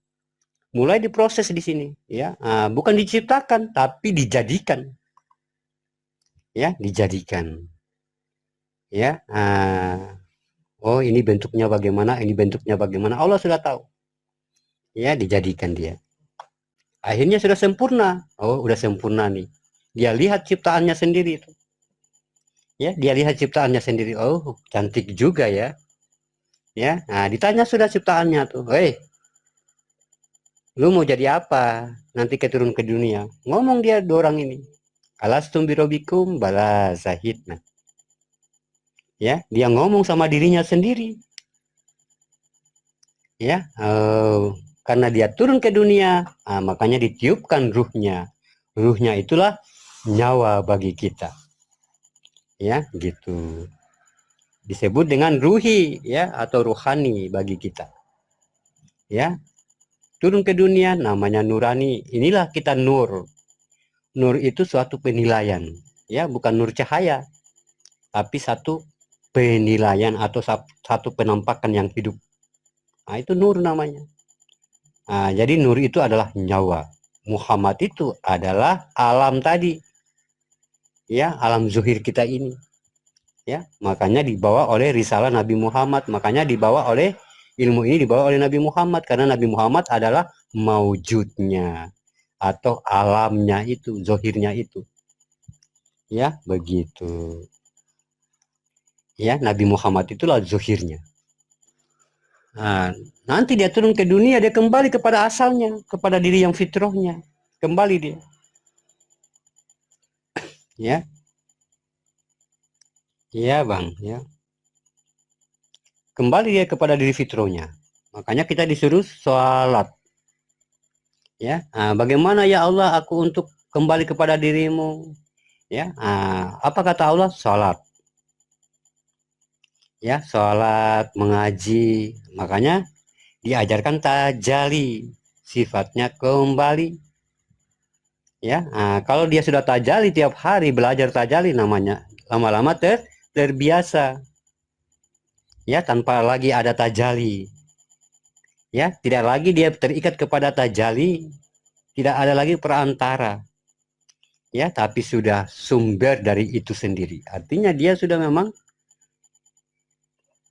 Mulai diproses di sini, ya. Nah, bukan diciptakan tapi dijadikan. Ya, dijadikan. Ya. Nah, oh, ini bentuknya bagaimana, ini bentuknya bagaimana. Allah sudah tahu. Ya, dijadikan dia. Akhirnya sudah sempurna. Oh, udah sempurna nih. Dia lihat ciptaannya sendiri itu. Ya, dia lihat ciptaannya sendiri. Oh, cantik juga ya. Ya, nah ditanya sudah ciptaannya tuh. Hei, lu mau jadi apa? Nanti keturun ke dunia. Ngomong dia dua orang ini. Alastum birobikum bala zahidna. Ya, dia ngomong sama dirinya sendiri. Ya, karena dia turun ke dunia, makanya ditiupkan ruhnya. Ruhnya itulah nyawa bagi kita. Ya, gitu. Disebut dengan ruhi ya atau ruhani bagi kita. Ya, turun ke dunia namanya nurani. Inilah kita nur. Nur itu suatu penilaian, ya, bukan nur cahaya, tapi satu penilaian atau satu penampakan yang hidup. Nah, itu nur namanya. Nah, jadi nur itu adalah nyawa. Muhammad itu adalah alam tadi. Ya, alam zuhir kita ini. Ya, makanya dibawa oleh risalah Nabi Muhammad, makanya dibawa oleh ilmu ini dibawa oleh Nabi Muhammad karena Nabi Muhammad adalah maujudnya atau alamnya itu, zohirnya itu. Ya, begitu. Ya, Nabi Muhammad itulah zohirnya. Nah, nanti dia turun ke dunia, dia kembali kepada asalnya, kepada diri yang fitrahnya. Kembali dia. Ya. Iya, Bang, ya. Kembali dia kepada diri fitrahnya. Makanya kita disuruh sholat. Ya, bagaimana ya Allah aku untuk kembali kepada dirimu? Ya, apa kata Allah? Sholat. Ya, sholat, mengaji. Makanya diajarkan tajali, sifatnya kembali. Ya, kalau dia sudah tajali tiap hari belajar tajali namanya lama-lama terbiasa. Ya, tanpa lagi ada tajali. Ya, tidak lagi dia terikat kepada tajali, tidak ada lagi perantara. Ya, tapi sudah sumber dari itu sendiri. Artinya dia sudah memang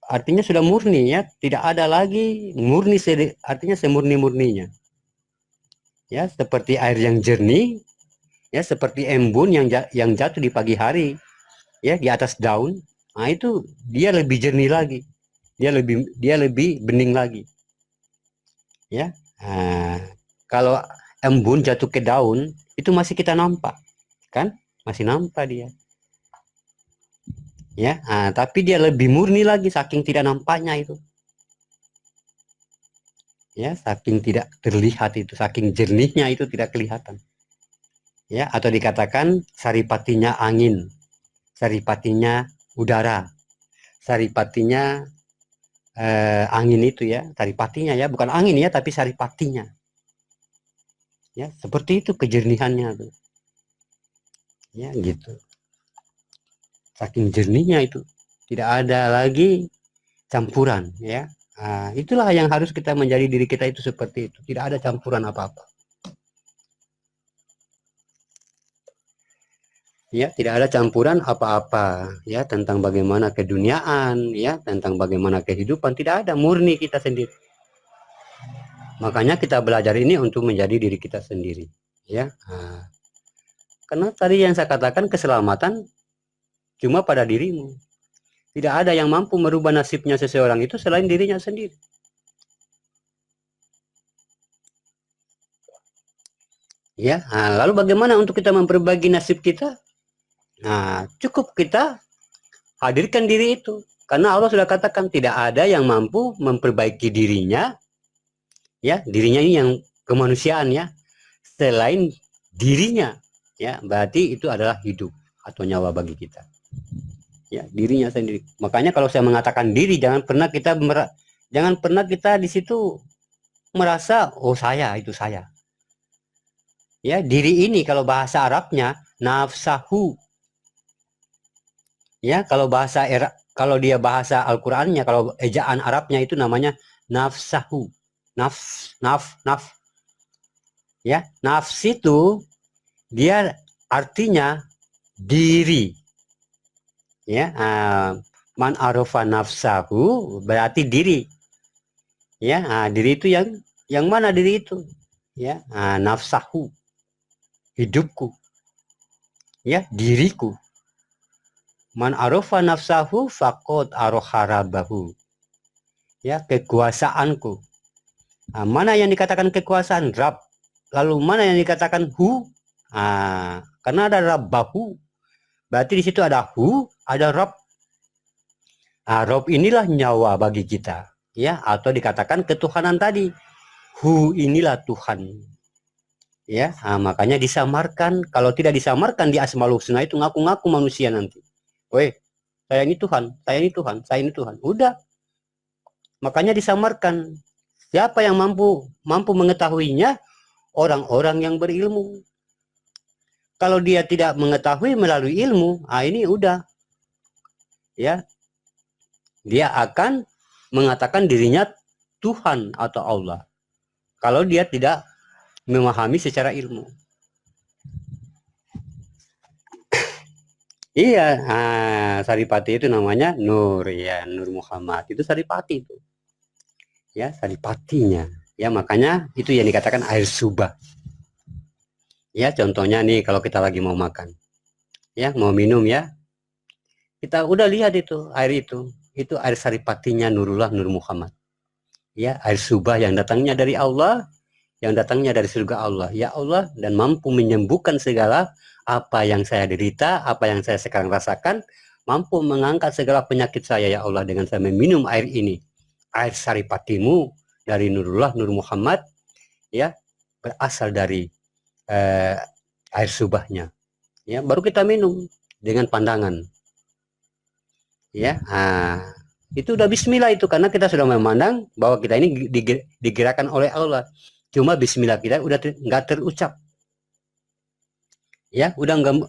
artinya sudah murni ya, tidak ada lagi murni artinya semurni-murninya. Ya, seperti air yang jernih, ya seperti embun yang jatuh di pagi hari, ya di atas daun. Nah, itu dia lebih jernih lagi. Dia lebih bening lagi. Ya. Nah, kalau embun jatuh ke daun, itu masih kita nampak. Kan? Masih nampak dia. Ya, tapi dia lebih murni lagi saking tidak nampaknya itu. Ya, saking tidak terlihat itu, saking jernihnya itu tidak kelihatan. Ya, atau dikatakan saripatinya angin, saripatinya udara, saripatinya angin itu ya, saripatinya ya, bukan angin ya, tapi saripatinya. Ya, seperti itu kejernihannya tuh. Ya, gitu. Saking jernihnya itu, tidak ada lagi campuran ya. Itulah yang harus kita menjadi diri kita itu seperti itu, tidak ada campuran apa-apa. Ya, tidak ada campuran apa-apa ya tentang bagaimana keduniaan ya, tentang bagaimana kehidupan, tidak ada, murni kita sendiri. Makanya kita belajar ini untuk menjadi diri kita sendiri ya. Karena tadi yang saya katakan keselamatan cuma pada dirimu. Tidak ada yang mampu merubah nasibnya seseorang itu selain dirinya sendiri. Ya, lalu bagaimana untuk kita memperbaiki nasib kita? Cukup kita hadirkan diri itu. Karena Allah sudah katakan tidak ada yang mampu memperbaiki dirinya, ya, dirinya ini yang kemanusiaan ya, selain dirinya. Ya, berarti itu adalah hidup atau nyawa bagi kita. Ya, dirinya sendiri. Makanya kalau saya mengatakan diri, jangan pernah kita di situ merasa oh saya itu saya. Ya, diri ini kalau bahasa Arabnya nafsahu. Ya, kalau dia bahasa Al-Qur'annya, kalau ejaan Arabnya itu namanya nafsahu. Naf. Ya, nafs itu dia artinya diri. Ya, man arofa nafsahu berarti diri. Ya, diri itu yang mana diri itu? Ya, nafsahu, hidupku. Ya, diriku. Man arofa nafsahu faqad aroharabahu. Ya, kekuasaanku. Mana yang dikatakan kekuasaan? Rab. Lalu mana yang dikatakan hu? Karena ada rabbahu. Berarti di situ ada hu, ada rab. Rab inilah nyawa bagi kita. Ya, atau dikatakan ketuhanan tadi. Hu inilah Tuhan. Ya, makanya disamarkan. Kalau tidak disamarkan di Asmaul Husna itu ngaku-ngaku manusia nanti. Weh, saya ini Tuhan, saya ini Tuhan, saya ini Tuhan. Udah. Makanya disamarkan. Siapa yang mampu mengetahuinya? Orang-orang yang berilmu. Kalau dia tidak mengetahui melalui ilmu, ini udah. Ya. Dia akan mengatakan dirinya Tuhan atau Allah. Kalau dia tidak memahami secara ilmu. Iya, Saripati itu namanya Nur ya, Nur Muhammad. Itu Saripati itu. Ya, Saripatinya. Ya, makanya itu yang dikatakan air subah. Ya, contohnya nih kalau kita lagi mau makan. Ya, mau minum ya. Kita udah lihat itu, air itu. Itu air Saripatinya Nurullah Nur Muhammad. Ya, air subah yang datangnya dari Allah, yang datangnya dari surga Allah. Ya Allah, dan mampu menyembuhkan segala apa yang saya derita, apa yang saya sekarang rasakan, mampu mengangkat segala penyakit saya ya Allah dengan saya meminum air ini. Air Saripatimu dari Nurullah Nur Muhammad, ya, berasal dari air subahnya. Ya, baru kita minum dengan pandangan. Ya, itu udah bismillah itu, karena kita sudah memandang bahwa kita ini digerakkan oleh Allah. Cuma bismillah kita udah nggak terucap. Ya, udah nggak,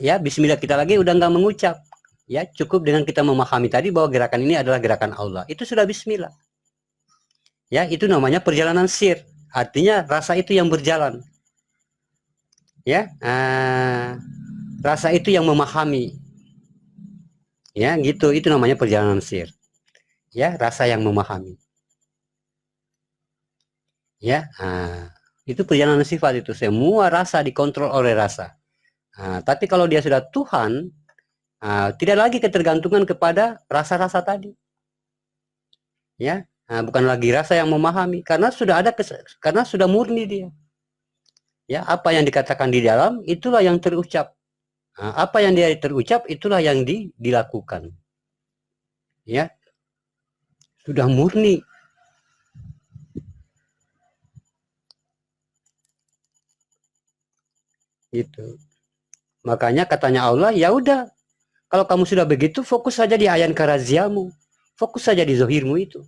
ya bismillah kita lagi udah nggak mengucap. Ya, cukup dengan kita memahami tadi bahwa gerakan ini adalah gerakan Allah. Itu sudah bismillah. Ya, itu namanya perjalanan sir. Artinya rasa itu yang berjalan. Ya, rasa itu yang memahami. Ya, gitu. Itu namanya perjalanan sir. Ya, rasa yang memahami. Ya, itu perjalanan sifat itu. Semua rasa dikontrol oleh rasa. Tapi kalau dia sudah Tuhan, tidak lagi ketergantungan kepada rasa-rasa tadi. Ya, bukan lagi rasa yang memahami, karena sudah murni dia. Ya, apa yang dikatakan di dalam itulah yang terucap. Apa yang dia terucap itulah yang dilakukan. Ya, sudah murni. Itu. Makanya katanya Allah, ya udah, kalau kamu sudah begitu, fokus saja di ayan karaziamu, fokus saja di zohirmu itu.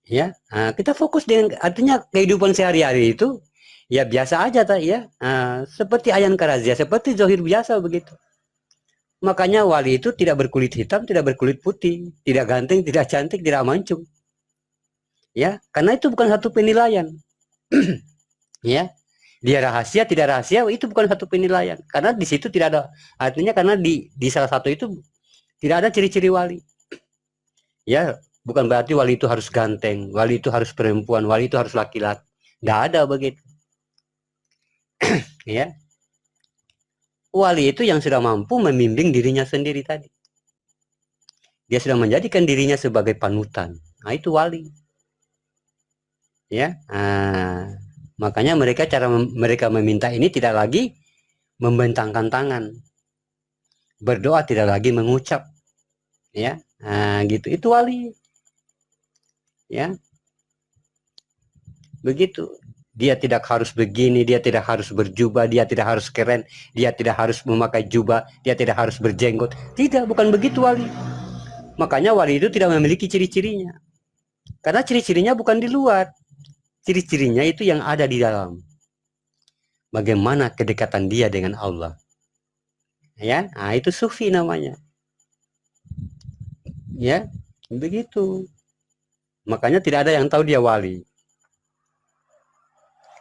Ya, kita fokus dengan artinya kehidupan sehari-hari itu ya biasa aja ya, seperti ayan karazia, seperti zohir biasa begitu. Makanya wali itu tidak berkulit hitam, tidak berkulit putih, tidak ganteng, tidak cantik, tidak mancung. Ya, karena itu bukan satu penilaian. Ya, dia rahasia tidak rahasia itu bukan satu penilaian, karena di situ tidak ada, artinya karena di salah satu itu tidak ada ciri-ciri wali. Ya, bukan berarti wali itu harus ganteng, wali itu harus perempuan, wali itu harus laki-laki. Tidak ada begitu. Ya, wali itu yang sudah mampu membimbing dirinya sendiri tadi. Dia sudah menjadikan dirinya sebagai panutan. Nah, itu wali. Ya, Makanya mereka meminta ini tidak lagi membentangkan tangan, berdoa tidak lagi mengucap, ya. Nah, gitu. Itu wali, ya. Begitu. Dia tidak harus begini, dia tidak harus berjubah, dia tidak harus keren, dia tidak harus memakai jubah, dia tidak harus berjenggot. Tidak, bukan begitu wali. Makanya wali itu tidak memiliki ciri-cirinya. Karena ciri-cirinya bukan di luar. Ciri-cirinya itu yang ada di dalam. Bagaimana kedekatan dia dengan Allah. Ya, nah itu sufi namanya. Ya, begitu. Makanya tidak ada yang tahu dia wali.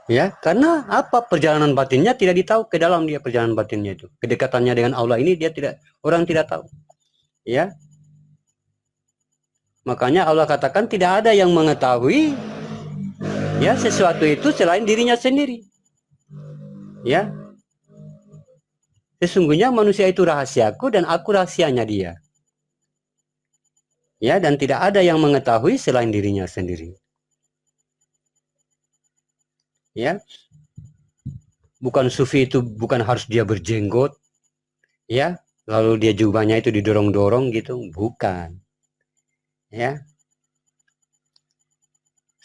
Ya, karena apa? Perjalanan batinnya tidak ditahu ke dalam dia, perjalanan batinnya itu. Kedekatannya dengan Allah ini orang tidak tahu. Ya. Makanya Allah katakan tidak ada yang mengetahui ya sesuatu itu selain dirinya sendiri. Ya. Sesungguhnya manusia itu rahasiaku dan aku rahasianya dia. Ya, dan tidak ada yang mengetahui selain dirinya sendiri. Ya. Bukan sufi itu bukan harus dia berjenggot, ya, lalu dia jubahnya itu didorong-dorong gitu, bukan. Ya.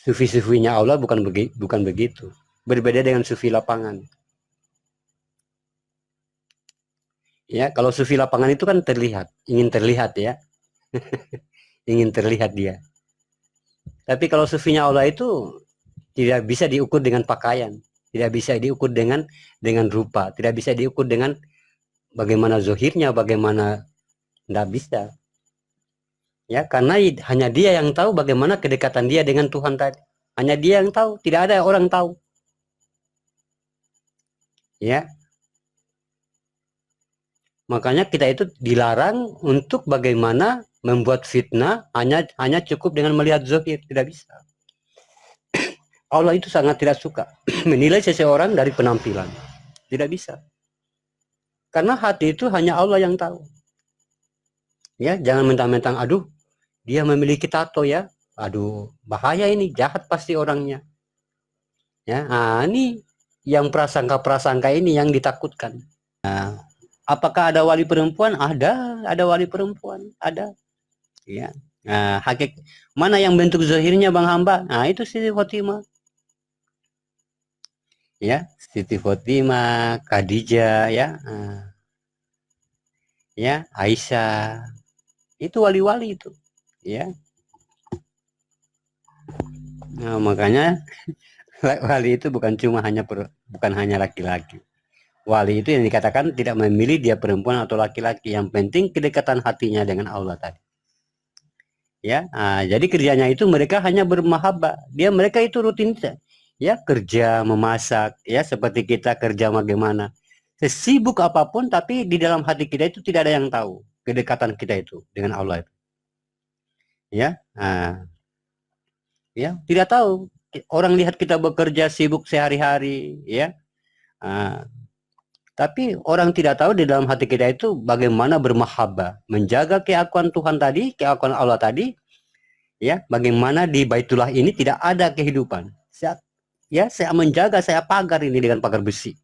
Sufi-sufinya Allah bukan begitu. Berbeda dengan sufi lapangan. Ya, kalau sufi lapangan itu kan terlihat, ingin terlihat ya. Ingin terlihat dia. Tapi kalau sufinya Allah itu tidak bisa diukur dengan pakaian, tidak bisa diukur dengan rupa, tidak bisa diukur dengan bagaimana zohirnya, bagaimana, tidak bisa. Ya, karena hanya dia yang tahu bagaimana kedekatan dia dengan Tuhan tadi. Hanya dia yang tahu, tidak ada orang tahu. Ya. Makanya kita itu dilarang untuk bagaimana membuat fitnah hanya cukup dengan melihat zohir, tidak bisa. Allah itu sangat tidak suka menilai seseorang dari penampilan. Tidak bisa. Karena hati itu hanya Allah yang tahu. Ya, jangan mentang-mentang aduh, dia memiliki tato ya. Aduh, bahaya ini, jahat pasti orangnya. Ya, nah, ini yang prasangka-prasangka ini yang ditakutkan. Nah, apakah ada wali perempuan? Ada wali perempuan, ada. Ya. Nah, mana yang bentuk zahirnya Bang Hamba? Nah, itu Siti Khotimah. Ya, Siti Khotimah, Khadijah ya. Nah, ya, Aisyah. Itu wali-wali itu, ya. Nah, makanya wali itu bukan hanya laki-laki. Wali itu yang dikatakan tidak memilih dia perempuan atau laki-laki, yang penting kedekatan hatinya dengan Allah tadi. Ya, nah, jadi kerjanya itu mereka hanya bermahabbah. Mereka itu rutin ya, kerja, memasak, ya seperti kita kerja bagaimana. Sesibuk apapun, tapi di dalam hati kita itu tidak ada yang tahu kedekatan kita itu dengan Allah itu. Ya, nah, ya tidak tahu. Orang lihat kita bekerja sibuk sehari-hari, ya. Nah, tapi orang tidak tahu di dalam hati kita itu bagaimana bermahabbah, menjaga keakuan Tuhan tadi, keakuan Allah tadi. Ya, bagaimana di Baitullah ini tidak ada kehidupan. Saya menjaga, saya pagar ini dengan pagar besi.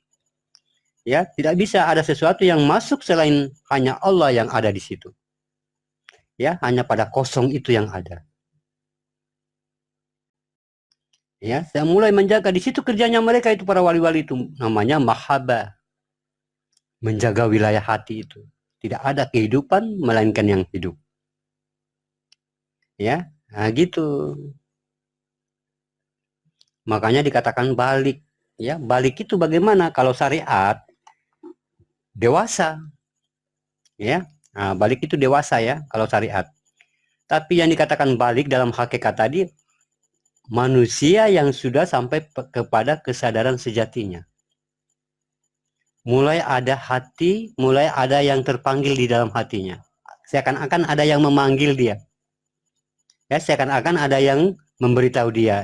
Ya, tidak bisa ada sesuatu yang masuk selain hanya Allah yang ada di situ. Ya, hanya pada kosong itu yang ada. Ya, saya mulai menjaga di situ, kerjanya mereka itu para wali-wali itu namanya mahabbah. Menjaga wilayah hati itu. Tidak ada kehidupan melainkan yang hidup. Ya, nah gitu. Makanya dikatakan balik. Ya, balik itu bagaimana? Kalau syariat dewasa. Ya, nah, balik itu dewasa ya kalau syariat. Tapi yang dikatakan balik dalam hakikat tadi, manusia yang sudah sampai kepada kesadaran sejatinya. Mulai ada hati, mulai ada yang terpanggil di dalam hatinya. Seakan-akan ada yang memanggil dia. Ya, seakan-akan ada yang memberitahu dia,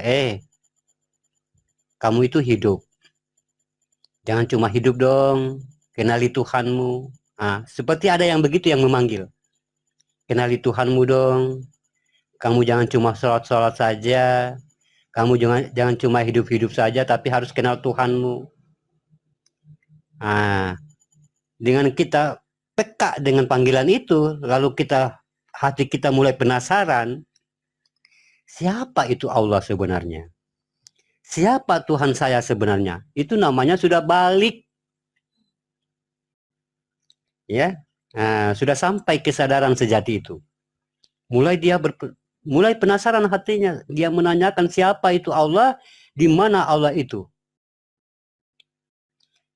kamu itu hidup. Jangan cuma hidup dong, kenali Tuhanmu. Nah, seperti ada yang begitu yang memanggil. Kenali Tuhanmu dong. Kamu jangan cuma sholat-sholat saja. Kamu jangan cuma hidup-hidup saja, tapi harus kenal Tuhanmu. Dengan kita peka dengan panggilan itu, lalu hati kita mulai penasaran, siapa itu Allah sebenarnya? Siapa Tuhan saya sebenarnya? Itu namanya sudah balik. Ya, sudah sampai kesadaran sejati itu. Mulai penasaran hatinya, dia menanyakan siapa itu Allah, di mana Allah itu.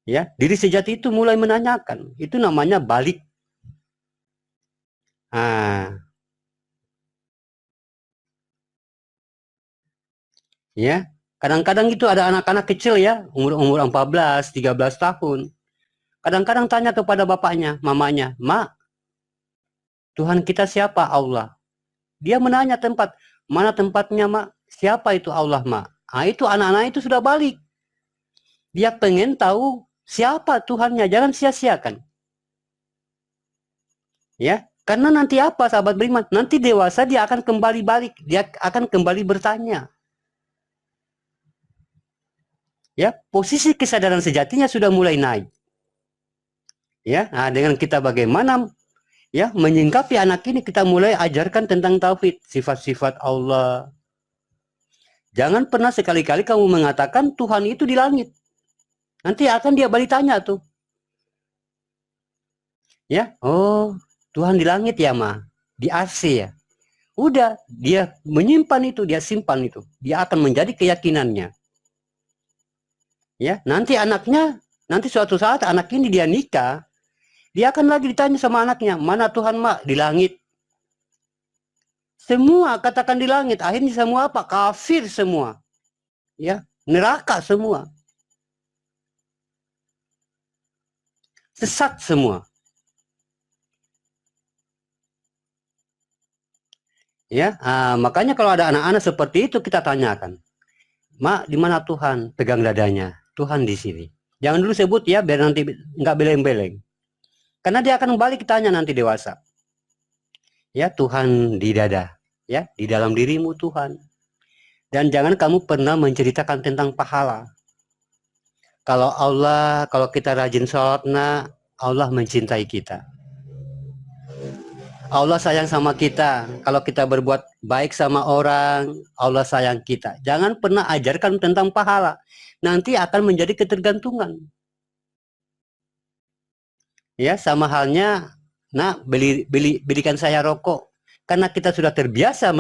Ya, diri sejati itu mulai menanyakan, itu namanya balik. Ya, kadang-kadang itu ada anak-anak kecil ya, umur 14, 13 tahun. Kadang-kadang tanya kepada bapaknya, mamanya, "Mak, Tuhan kita siapa? Allah." Dia menanya tempat, "Mana tempatnya, Mak? Siapa itu Allah, Mak?" Itu anak-anak itu sudah balik. Dia pengen tahu siapa Tuhannya, jangan sia-siakan. Ya, karena nanti apa sahabat beriman? Nanti dewasa dia akan kembali balik, dia akan kembali bertanya. Ya, posisi kesadaran sejatinya sudah mulai naik. Ya, dengan kita bagaimana ya menyingkapi anak ini, kita mulai ajarkan tentang tauhid, sifat-sifat Allah. Jangan pernah sekali-kali kamu mengatakan Tuhan itu di langit. Nanti akan dia balik tanya tuh. Ya, oh, Tuhan di langit ya, Ma. Di AC ya. Udah, dia menyimpan itu, dia simpan itu. Dia akan menjadi keyakinannya. Ya, nanti suatu saat anak ini dia nikah, dia akan lagi ditanya sama anaknya, "Mana Tuhan, Mak?" "Di langit." Semua katakan di langit, akhirnya semua apa? Kafir semua. Ya, neraka semua. Sesat semua. Ya, makanya kalau ada anak-anak seperti itu kita tanyakan, "Mak, di mana Tuhan?" Pegang dadanya, "Tuhan di sini." Jangan dulu sebut ya, biar nanti nggak beleng-beleng. Karena dia akan balik tanya nanti dewasa. Ya, Tuhan di dada, ya, di dalam dirimu Tuhan. Dan jangan kamu pernah menceritakan tentang pahala. Kalau kita rajin sholat, Allah mencintai kita. Allah sayang sama kita. Kalau kita berbuat baik sama orang, Allah sayang kita. Jangan pernah ajarkan tentang pahala. Nanti akan menjadi ketergantungan. Ya, sama halnya, belikan saya rokok. Karena kita sudah terbiasa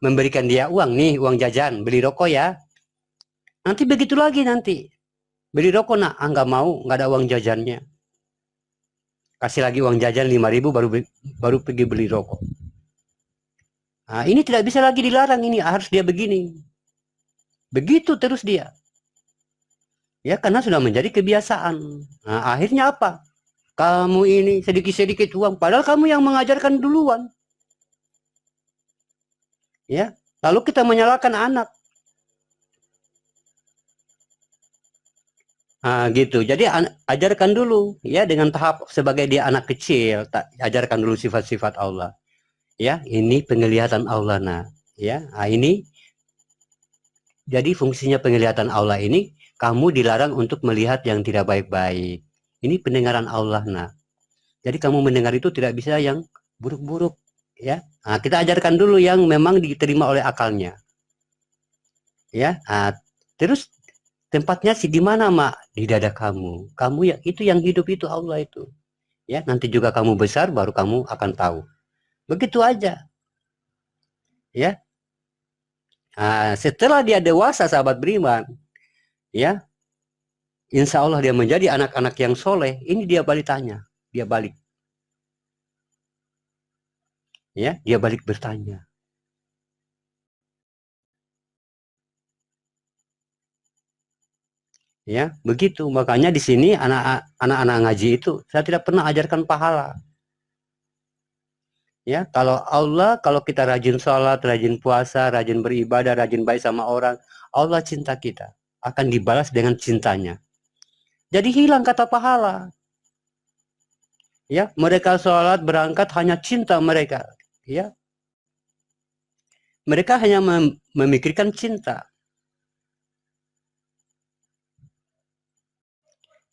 memberikan dia uang, nih uang jajan, beli rokok ya. Nanti begitu lagi nanti. Beli rokok, nggak mau, nggak ada uang jajannya. Kasih lagi uang jajan 5.000 baru pergi beli rokok. Ini tidak bisa lagi dilarang, ini harus dia begini. Begitu terus dia. Ya, karena sudah menjadi kebiasaan. Akhirnya apa? Kamu ini sedikit-sedikit uang, padahal kamu yang mengajarkan duluan. Ya, lalu kita menyalahkan anak. Gitu. Jadi ajarkan dulu ya dengan tahap sebagai dia anak kecil, ajarkan dulu sifat-sifat Allah. Ya, ini penglihatan Allah ya. Ini jadi fungsinya penglihatan Allah ini, kamu dilarang untuk melihat yang tidak baik-baik. Ini pendengaran Allah Jadi kamu mendengar itu tidak bisa yang buruk-buruk ya. Kita ajarkan dulu yang memang diterima oleh akalnya. Ya. Terus tempatnya sih di mana, Mak? Di dada kamu. Kamu ya, itu yang hidup itu Allah itu. Ya, nanti juga kamu besar baru kamu akan tahu. Begitu aja. Ya. Setelah dia dewasa sahabat beriman, ya, insya Allah dia menjadi anak-anak yang soleh. Ini dia balik tanya, dia balik. Ya, dia balik bertanya. Ya, begitu. Makanya di sini anak-anak ngaji itu saya tidak pernah ajarkan pahala. Ya, kalau kita rajin sholat, rajin puasa, rajin beribadah, rajin baik sama orang, Allah cinta kita, akan dibalas dengan cintanya. Jadi hilang kata pahala. Ya, mereka sholat berangkat hanya cinta mereka. Ya, mereka hanya memikirkan cinta.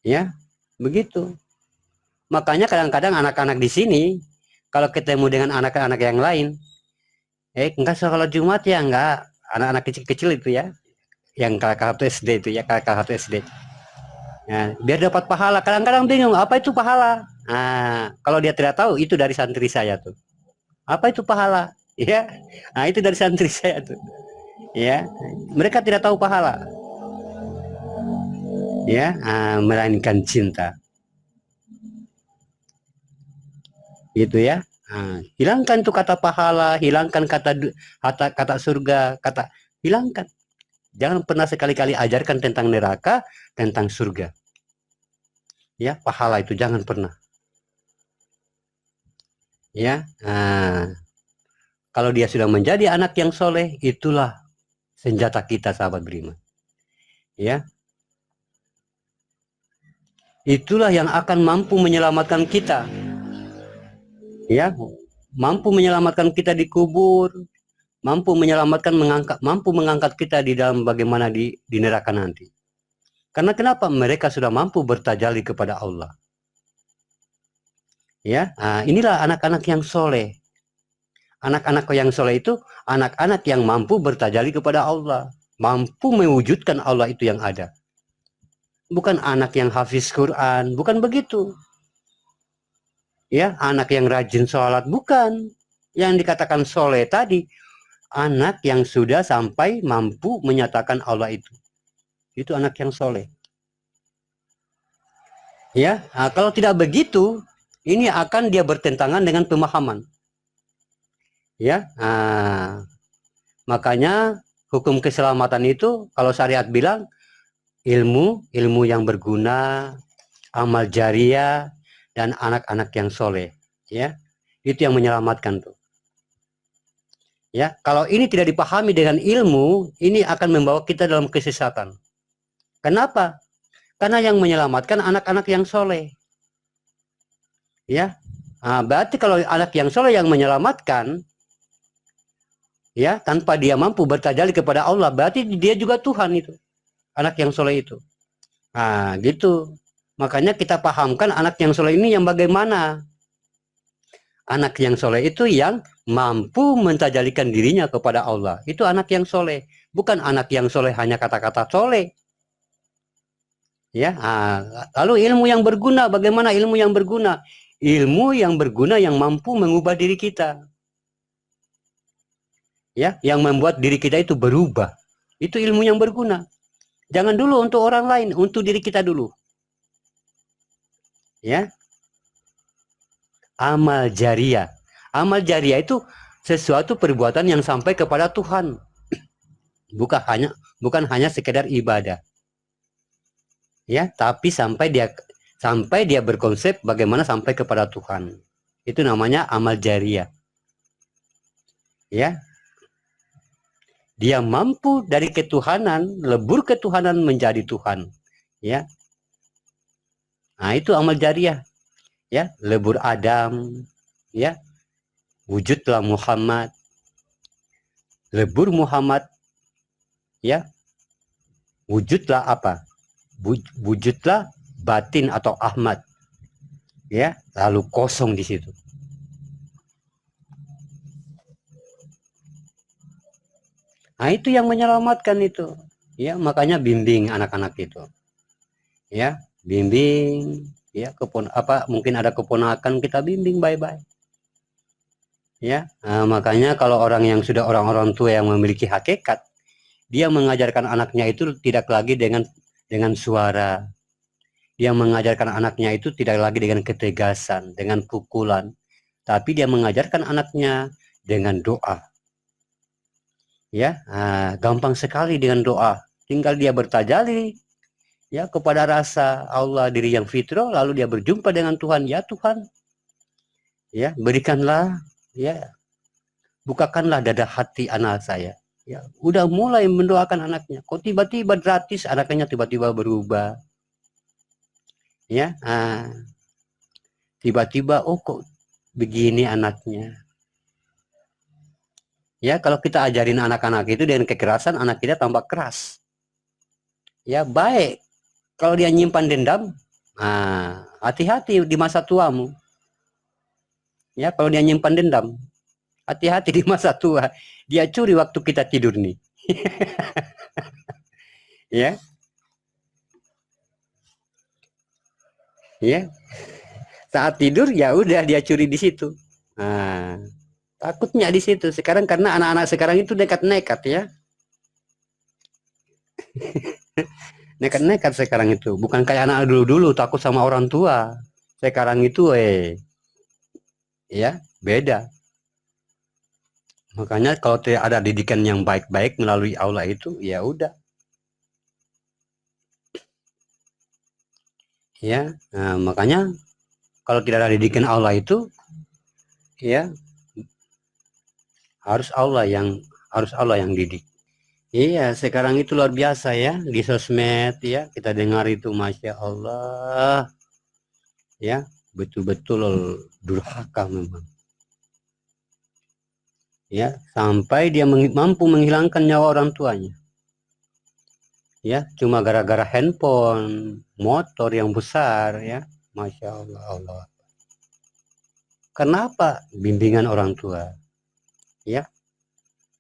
Ya, begitu. Makanya kadang-kadang anak-anak di sini kalau ketemu dengan anak-anak yang lain, enggak sholat Jumat ya, enggak. Anak-anak kecil-kecil itu ya, yang kakak SD itu ya, kakak SD. Nah, biar dapat pahala. Kadang-kadang bingung, apa itu pahala? Nah, kalau dia tidak tahu, itu dari santri saya tuh. Apa itu pahala? Ya, nah itu dari santri saya tuh. Ya, mereka tidak tahu pahala. Ya, melainkan cinta. Gitu ya. Nah, hilangkan tuh kata pahala, hilangkan kata surga, hilangkan. Jangan pernah sekali-kali ajarkan tentang neraka, tentang surga. Ya, pahala itu jangan pernah. Ya, kalau dia sudah menjadi anak yang soleh, itulah senjata kita, sahabat beriman. Ya, itulah yang akan mampu menyelamatkan kita. Ya, mampu menyelamatkan kita di kubur, mampu mengangkat kita di dalam bagaimana di neraka nanti. Karena kenapa? Mereka sudah mampu bertajalli kepada Allah. Ya, inilah anak-anak yang soleh. Anak-anak yang soleh itu anak-anak yang mampu bertajalli kepada Allah, mampu mewujudkan Allah itu yang ada. Bukan anak yang hafiz Quran, bukan begitu. Ya, anak yang rajin sholat, bukan. Yang dikatakan soleh tadi, anak yang sudah sampai mampu menyatakan Allah itu anak yang soleh. Ya, kalau tidak begitu, ini akan dia bertentangan dengan pemahaman. Ya, makanya hukum keselamatan itu kalau syariat bilang ilmu yang berguna, amal jariah, dan anak-anak yang soleh. Ya, itu yang menyelamatkan tuh. Ya, kalau ini tidak dipahami dengan ilmu, ini akan membawa kita dalam kesesatan. Kenapa? Karena yang menyelamatkan anak-anak yang soleh. Ya, berarti kalau anak yang soleh yang menyelamatkan, ya, tanpa dia mampu bertajalli kepada Allah, berarti dia juga Tuhan itu, anak yang soleh itu. Gitu. Makanya kita pahamkan anak yang soleh ini yang bagaimana. Anak yang soleh itu yang mampu mentajalikan dirinya kepada Allah. Itu anak yang soleh. Bukan anak yang soleh hanya kata-kata soleh. Ya, lalu ilmu yang berguna, bagaimana ilmu yang berguna? Ilmu yang berguna yang mampu mengubah diri kita. Ya, yang membuat diri kita itu berubah. Itu ilmu yang berguna. Jangan dulu untuk orang lain, untuk diri kita dulu. Ya. Amal jariah. Amal jariah itu sesuatu perbuatan yang sampai kepada Tuhan. Bukan hanya sekedar ibadah. Ya, tapi sampai dia berkonsep bagaimana sampai kepada Tuhan. Itu namanya amal jariah. Ya. Dia mampu dari ketuhanan, lebur ketuhanan menjadi Tuhan. Ya. Nah, itu amal jariah. Ya, lebur Adam, ya. Wujudlah Muhammad. Lebur Muhammad, ya. Wujudlah apa? Wujudlah batin atau Ahmad. Ya, lalu kosong di situ. Nah, itu yang menyelamatkan itu. Ya, makanya bimbing anak-anak itu. Ya, bimbing, ya, mungkin ada keponakan, kita bimbing bye-bye. Ya, makanya kalau orang tua yang memiliki hakikat, dia mengajarkan anaknya itu tidak lagi dengan suara. Dia mengajarkan anaknya itu tidak lagi dengan ketegasan, dengan pukulan, tapi dia mengajarkan anaknya dengan doa. Ya, gampang sekali dengan doa. Tinggal dia bertajalli ya kepada rasa Allah diri yang fitrah, lalu dia berjumpa dengan Tuhan. Ya Tuhan, ya berikanlah, ya bukakanlah dada hati anak saya. Ya, udah mulai mendoakan anaknya. Kok tiba-tiba gratis anaknya tiba-tiba berubah. Ya, tiba-tiba kok begini anaknya. Ya, kalau kita ajarin anak-anak itu dengan kekerasan, anak kita tambah keras. Ya, baik. Kalau dia nyimpan dendam, Nah, hati-hati di masa tuamu. Ya, kalau dia nyimpan dendam, hati-hati di masa tua. Dia curi waktu kita tidur nih. Ya, ya. Saat tidur ya udah dia curi di situ. Nah, takutnya di situ. Sekarang karena anak-anak sekarang itu nekat-nekat ya. Nekat-nekat sekarang itu. Bukan kayak anak dulu-dulu takut sama orang tua. Sekarang itu ya, beda. Makanya kalau tidak ada didikan yang baik-baik melalui aula itu, ya udah. Ya, nah, makanya kalau tidak ada didikan aula itu, ya harus Allah yang didik. Iya, sekarang itu luar biasa ya di sosmed ya kita dengar itu, masya Allah, ya betul-betul durhaka memang. Ya, sampai dia mampu menghilangkan nyawa orang tuanya. Ya, cuma gara-gara handphone, motor yang besar ya, masya Allah, Allah. Kenapa? Bimbingan orang tua, ya,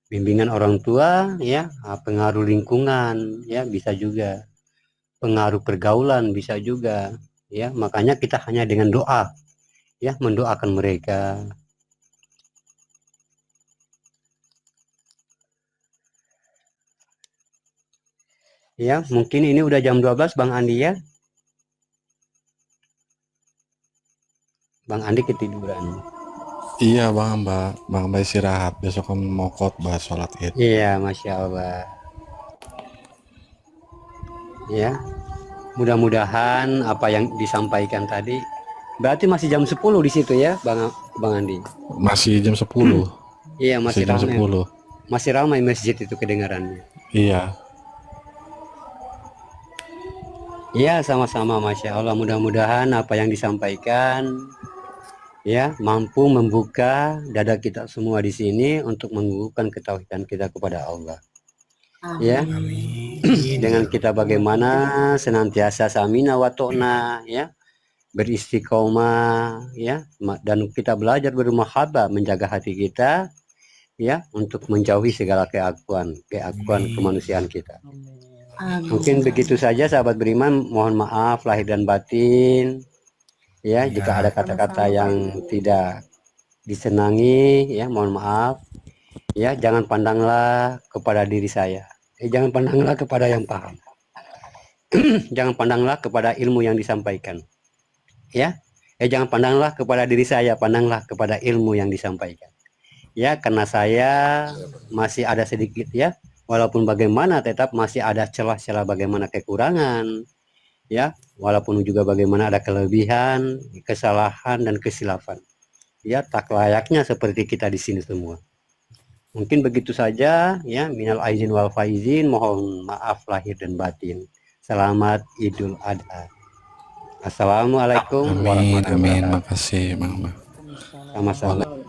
bimbingan orang tua, ya, pengaruh lingkungan, ya, bisa juga, pengaruh pergaulan bisa juga, ya. Makanya kita hanya dengan doa, ya, mendoakan mereka. Ya, mungkin ini udah jam 12 Bang Andi ya. Bang Andi ketiduran. Iya Bang Amba istirahat, besok kan mau khotbah sholat id. Iya, masya Allah. Ya, mudah-mudahan apa yang disampaikan tadi, berarti masih jam 10 di situ ya, Bang Andi. Masih jam 10. Iya, masih jam ramai. 10. Masih ramai masjid itu kedengarannya. Iya. Iya, sama-sama, masya Allah. Mudah-mudahan apa yang disampaikan ya mampu membuka dada kita semua di sini untuk mengukuhkan ketauhidan kita kepada Allah. Ya, dengan kita bagaimana senantiasa samina wa to'na ya, beristiqomah ya, dan kita belajar bermahabbah, menjaga hati kita ya untuk menjauhi segala keakuan kemanusiaan kita. Mungkin begitu saja sahabat beriman, mohon maaf lahir dan batin ya, jika ada kata-kata yang tidak disenangi ya, mohon maaf ya. Jangan pandanglah kepada diri saya, jangan pandanglah kepada yang paham. Jangan pandanglah kepada ilmu yang disampaikan ya. Jangan pandanglah kepada diri saya, pandanglah kepada ilmu yang disampaikan ya, karena saya masih ada sedikit ya, walaupun bagaimana tetap masih ada celah-celah bagaimana kekurangan ya, walaupun juga bagaimana ada kelebihan, kesalahan dan kesilafan ya, tak layaknya seperti kita di sini semua. Mungkin begitu saja ya, minal aizin wal faizin, mohon maaf lahir dan batin. Selamat Idul Adha. Assalamualaikum Amin, warahmatullahi amin. wabarakatuh. Makasih Bang Amba. Sama-sama.